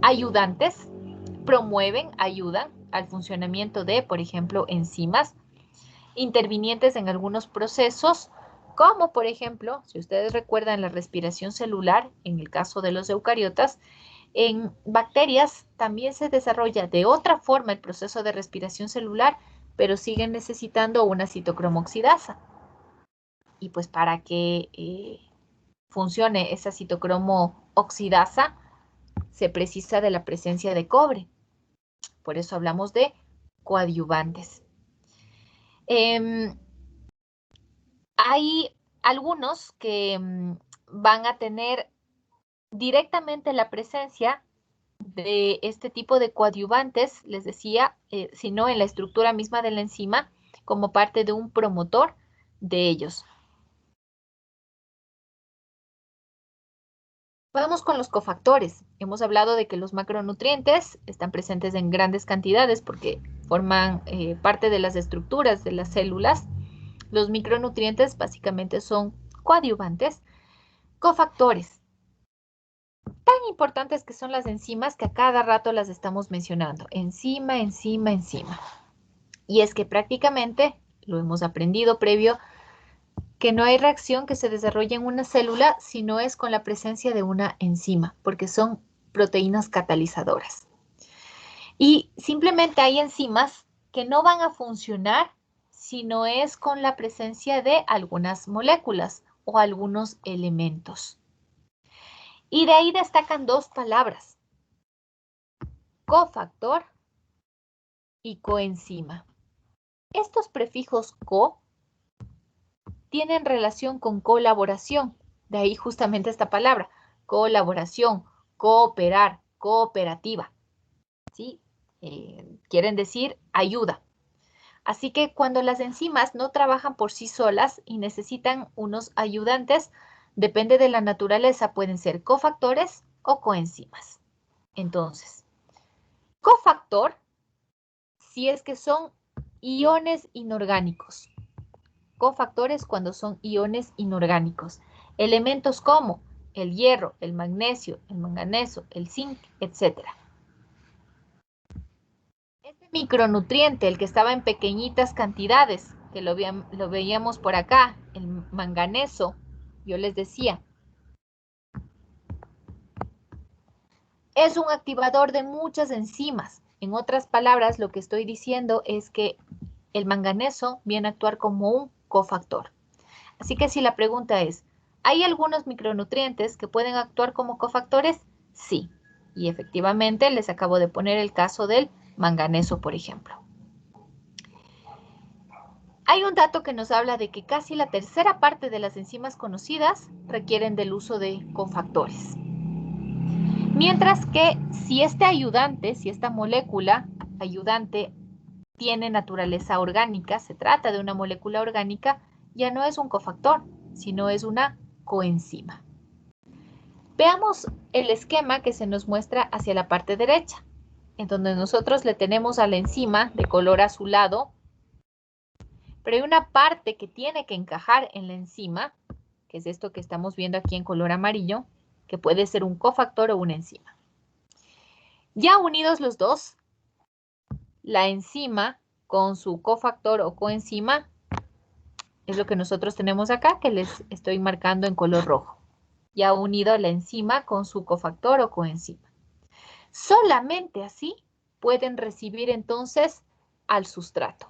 ayudantes, promueven, ayudan al funcionamiento de, por ejemplo, enzimas, intervinientes en algunos procesos, como por ejemplo, si ustedes recuerdan la respiración celular, en el caso de los eucariotas, en bacterias también se desarrolla de otra forma el proceso de respiración celular, pero siguen necesitando una citocromoxidasa. Y pues para que funcione esa citocromo-oxidasa, se precisa de la presencia de cobre. Por eso hablamos de coadyuvantes. Hay algunos que van a tener directamente la presencia de este tipo de coadyuvantes, les decía, sino en la estructura misma de la enzima, como parte de un promotor de ellos. Vamos con los cofactores. Hemos hablado de que los macronutrientes están presentes en grandes cantidades porque forman parte de las estructuras de las células. Los micronutrientes básicamente son coadyuvantes. Cofactores. Tan importantes que son las enzimas que a cada rato las estamos mencionando. Enzima, enzima, enzima. Y es que prácticamente, lo hemos aprendido previo, que no hay reacción que se desarrolle en una célula si no es con la presencia de una enzima, porque son proteínas catalizadoras. Y simplemente hay enzimas que no van a funcionar si no es con la presencia de algunas moléculas o algunos elementos. Y de ahí destacan dos palabras: cofactor y coenzima. Estos prefijos co tienen relación con colaboración, de ahí justamente esta palabra, colaboración, cooperar, cooperativa, ¿sí? Quieren decir ayuda. Así que cuando las enzimas no trabajan por sí solas y necesitan unos ayudantes, depende de la naturaleza, pueden ser cofactores o coenzimas. Entonces, cofactor, si es que son iones inorgánicos. Cofactores cuando son iones inorgánicos. Elementos como el hierro, el magnesio, el manganeso, el zinc, etc. Este micronutriente, el que estaba en pequeñitas cantidades, que lo veíamos por acá, el manganeso, yo les decía, es un activador de muchas enzimas. En otras palabras, lo que estoy diciendo es que el manganeso viene a actuar como un cofactor. Así que si la pregunta es, ¿hay algunos micronutrientes que pueden actuar como cofactores? Sí. Y efectivamente les acabo de poner el caso del manganeso, por ejemplo. Hay un dato que nos habla de que casi la tercera parte de las enzimas conocidas requieren del uso de cofactores. Mientras que si este ayudante, si esta molécula ayudante tiene naturaleza orgánica, se trata de una molécula orgánica, ya no es un cofactor, sino es una coenzima. Veamos el esquema que se nos muestra hacia la parte derecha, en donde nosotros le tenemos a la enzima de color azulado, pero hay una parte que tiene que encajar en la enzima, que es esto que estamos viendo aquí en color amarillo, que puede ser un cofactor o una enzima. Ya unidos los dos, la enzima con su cofactor o coenzima es lo que nosotros tenemos acá, que les estoy marcando en color rojo. Ya unido la enzima con su cofactor o coenzima. Solamente así pueden recibir entonces al sustrato.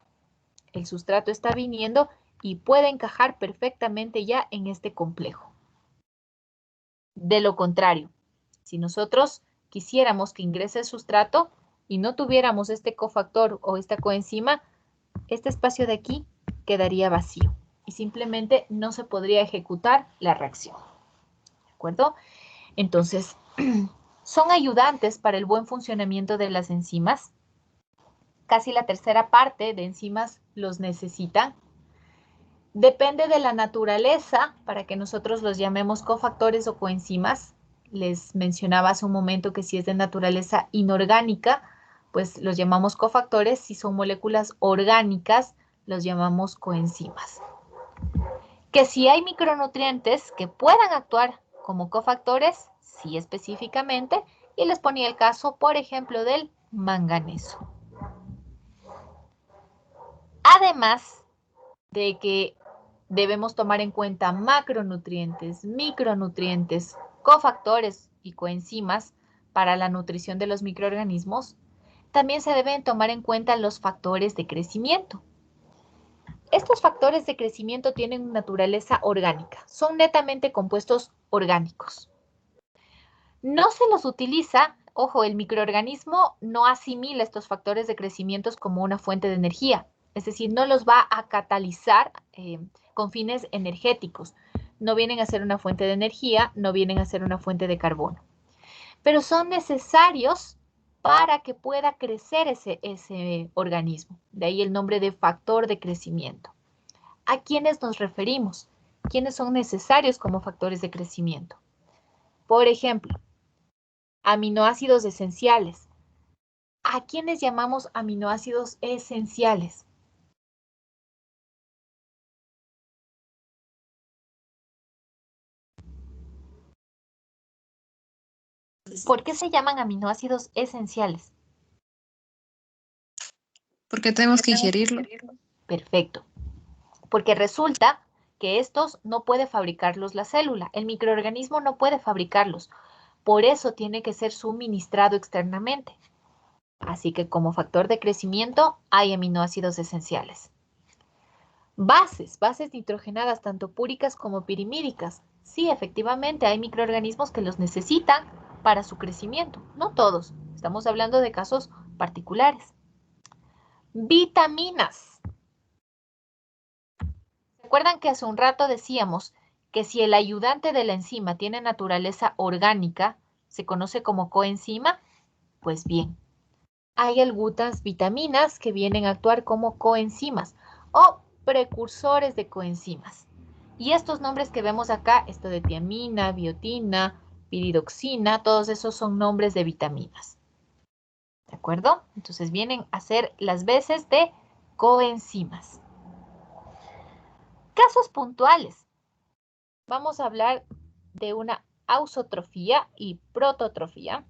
El sustrato está viniendo y puede encajar perfectamente ya en este complejo. De lo contrario, si nosotros quisiéramos que ingrese el sustrato y no tuviéramos este cofactor o esta coenzima, este espacio de aquí quedaría vacío y simplemente no se podría ejecutar la reacción. ¿De acuerdo? Entonces, son ayudantes para el buen funcionamiento de las enzimas. Casi la tercera parte de enzimas los necesitan. Depende de la naturaleza para que nosotros los llamemos cofactores o coenzimas. Les mencionaba hace un momento que si es de naturaleza inorgánica, pues los llamamos cofactores. Si son moléculas orgánicas, los llamamos coenzimas. Que si hay micronutrientes que puedan actuar como cofactores, sí específicamente, y les ponía el caso, por ejemplo, del manganeso. Además de que debemos tomar en cuenta macronutrientes, micronutrientes, cofactores y coenzimas para la nutrición de los microorganismos, también se deben tomar en cuenta los factores de crecimiento. Estos factores de crecimiento tienen naturaleza orgánica, son netamente compuestos orgánicos. No se los utiliza, ojo, el microorganismo no asimila estos factores de crecimiento como una fuente de energía, es decir, no los va a catalizar con fines energéticos. No vienen a ser una fuente de energía, no vienen a ser una fuente de carbono. Pero son necesarios para que pueda crecer ese organismo. De ahí el nombre de factor de crecimiento. ¿A quiénes nos referimos? ¿Quiénes son necesarios como factores de crecimiento? Por ejemplo, aminoácidos esenciales. ¿A quiénes llamamos aminoácidos esenciales? ¿Por qué se llaman aminoácidos esenciales? Porque tenemos que ingerirlo. Perfecto. Porque resulta que estos no puede fabricarlos la célula. El microorganismo no puede fabricarlos. Por eso tiene que ser suministrado externamente. Así que como factor de crecimiento hay aminoácidos esenciales. Bases nitrogenadas, tanto púricas como pirimídicas. Sí, efectivamente, hay microorganismos que los necesitan para su crecimiento. No todos, estamos hablando de casos particulares. Vitaminas. ¿Se acuerdan que hace un rato decíamos que si el ayudante de la enzima tiene naturaleza orgánica, se conoce como coenzima? Pues bien, hay algunas vitaminas que vienen a actuar como coenzimas o precursores de coenzimas. Y estos nombres que vemos acá, esto de tiamina, biotina, piridoxina, todos esos son nombres de vitaminas. ¿De acuerdo? Entonces vienen a ser las veces de coenzimas. Casos puntuales. Vamos a hablar de una ausotrofía y prototrofía.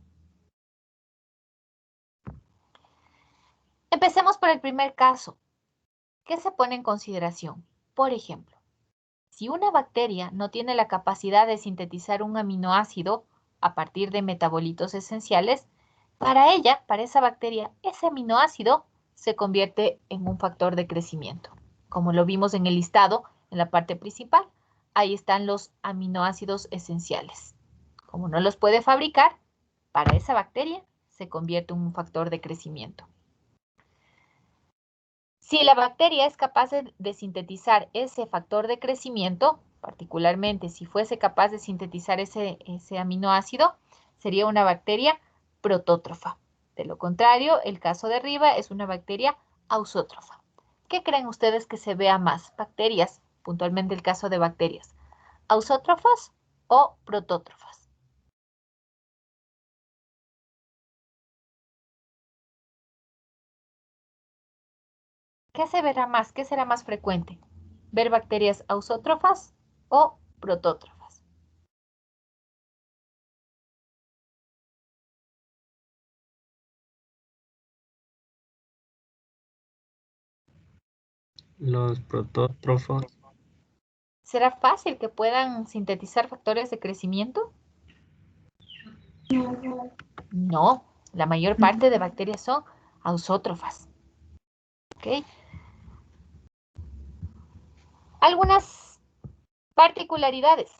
Empecemos por el primer caso. ¿Qué se pone en consideración? Por ejemplo, si una bacteria no tiene la capacidad de sintetizar un aminoácido a partir de metabolitos esenciales, para esa bacteria, ese aminoácido se convierte en un factor de crecimiento. Como lo vimos en el listado, en la parte principal, ahí están los aminoácidos esenciales. Como no los puede fabricar, para esa bacteria se convierte en un factor de crecimiento. Si la bacteria es capaz de sintetizar ese factor de crecimiento, particularmente si fuese capaz de sintetizar ese aminoácido, sería una bacteria protótrofa. De lo contrario, el caso de arriba es una bacteria ausótrofa. ¿Qué creen ustedes que se vea más? Bacterias, puntualmente el caso de bacterias, ¿ausótrofas o protótrofas? ¿Qué se verá más? ¿Qué será más frecuente? ¿Ver bacterias ausótrofas o protótrofas? Los protótrofos. ¿Será fácil que puedan sintetizar factores de crecimiento? No, la mayor parte de bacterias son ausótrofas. ¿Ok? Algunas particularidades.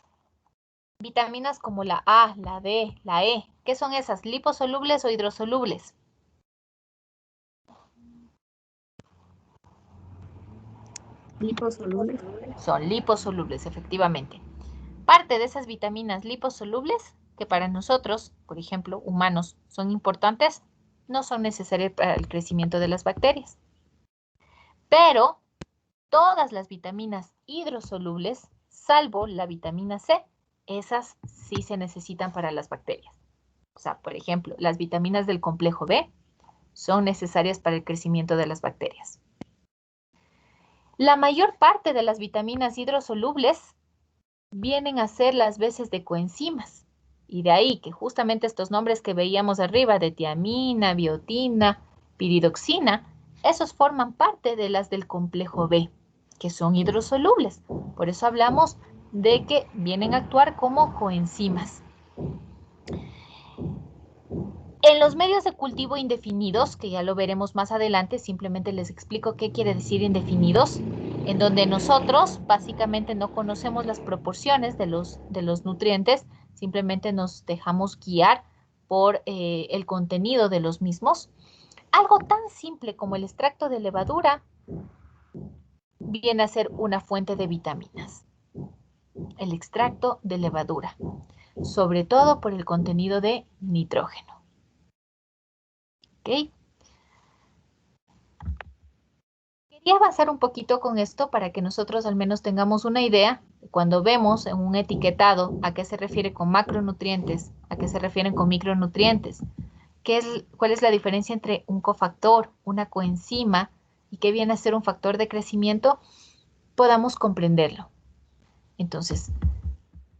Vitaminas como la A, la D, la E. ¿Qué son esas? ¿Liposolubles o hidrosolubles? Liposolubles. Son liposolubles, efectivamente. Parte de esas vitaminas liposolubles, que para nosotros, por ejemplo, humanos, son importantes, no son necesarias para el crecimiento de las bacterias. Pero Todas las vitaminas hidrosolubles, salvo la vitamina C, esas sí se necesitan para las bacterias. O sea, por ejemplo, las vitaminas del complejo B son necesarias para el crecimiento de las bacterias. La mayor parte de las vitaminas hidrosolubles vienen a ser las veces de coenzimas. Y de ahí que justamente estos nombres que veíamos arriba de tiamina, biotina, piridoxina, esos forman parte de las del complejo B, que son hidrosolubles. Por eso hablamos de que vienen a actuar como coenzimas. En los medios de cultivo indefinidos, que ya lo veremos más adelante, simplemente les explico qué quiere decir indefinidos, en donde nosotros básicamente no conocemos las proporciones de los nutrientes, simplemente nos dejamos guiar por el contenido de los mismos. Algo tan simple como el extracto de levadura viene a ser una fuente de vitaminas. El extracto de levadura, sobre todo por el contenido de nitrógeno. ¿Ok? Quería avanzar un poquito con esto para que nosotros al menos tengamos una idea de cuando vemos en un etiquetado a qué se refiere con macronutrientes, a qué se refieren con micronutrientes, cuál es la diferencia entre un cofactor, una coenzima y qué viene a ser un factor de crecimiento, podamos comprenderlo. Entonces,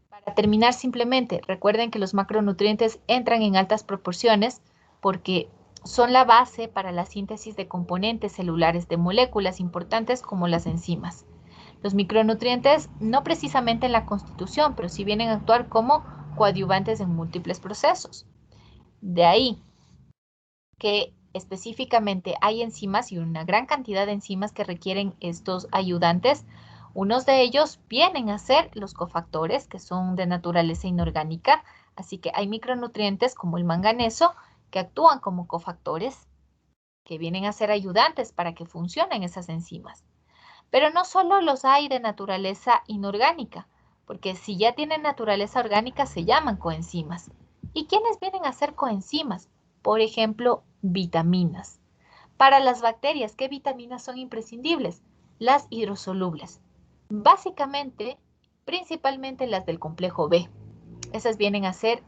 para terminar simplemente, recuerden que los macronutrientes entran en altas proporciones porque son la base para la síntesis de componentes celulares de moléculas importantes como las enzimas. Los micronutrientes no precisamente en la constitución, pero sí vienen a actuar como coadyuvantes en múltiples procesos. De ahí que específicamente hay enzimas y una gran cantidad de enzimas que requieren estos ayudantes. Unos de ellos vienen a ser los cofactores, que son de naturaleza inorgánica, así que hay micronutrientes como el manganeso que actúan como cofactores, que vienen a ser ayudantes para que funcionen esas enzimas. Pero no solo los hay de naturaleza inorgánica, porque si ya tienen naturaleza orgánica se llaman coenzimas. ¿Y quiénes vienen a ser coenzimas? Por ejemplo, vitaminas. Para las bacterias, ¿qué vitaminas son imprescindibles? Las hidrosolubles. Básicamente, principalmente las del complejo B. Esas vienen a ser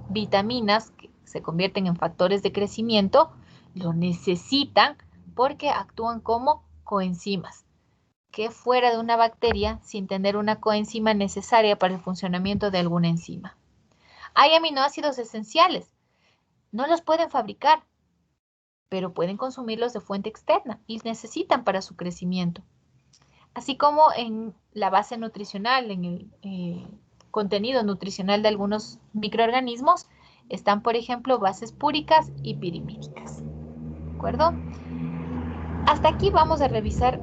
vitaminas que se convierten en factores de crecimiento, lo necesitan porque actúan como coenzimas. ¿Qué fuera de una bacteria sin tener una coenzima necesaria para el funcionamiento de alguna enzima? Hay aminoácidos esenciales. No los pueden fabricar, pero pueden consumirlos de fuente externa y necesitan para su crecimiento. Así como en la base nutricional, en el contenido nutricional de algunos microorganismos, están, por ejemplo, bases púricas y pirimídicas. ¿De acuerdo? Hasta aquí vamos a revisar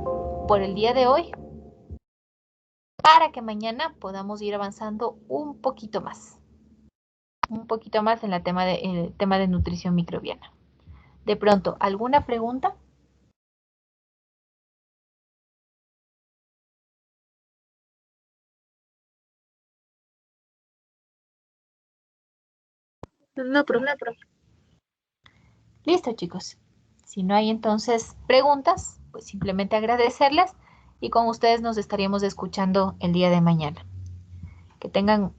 por el día de hoy para que mañana podamos ir avanzando un poquito más en el tema de nutrición microbiana. De pronto, ¿alguna pregunta? No, profe. Listo, chicos. Si no hay entonces preguntas, pues simplemente agradecerles y con ustedes nos estaríamos escuchando el día de mañana. Que tengan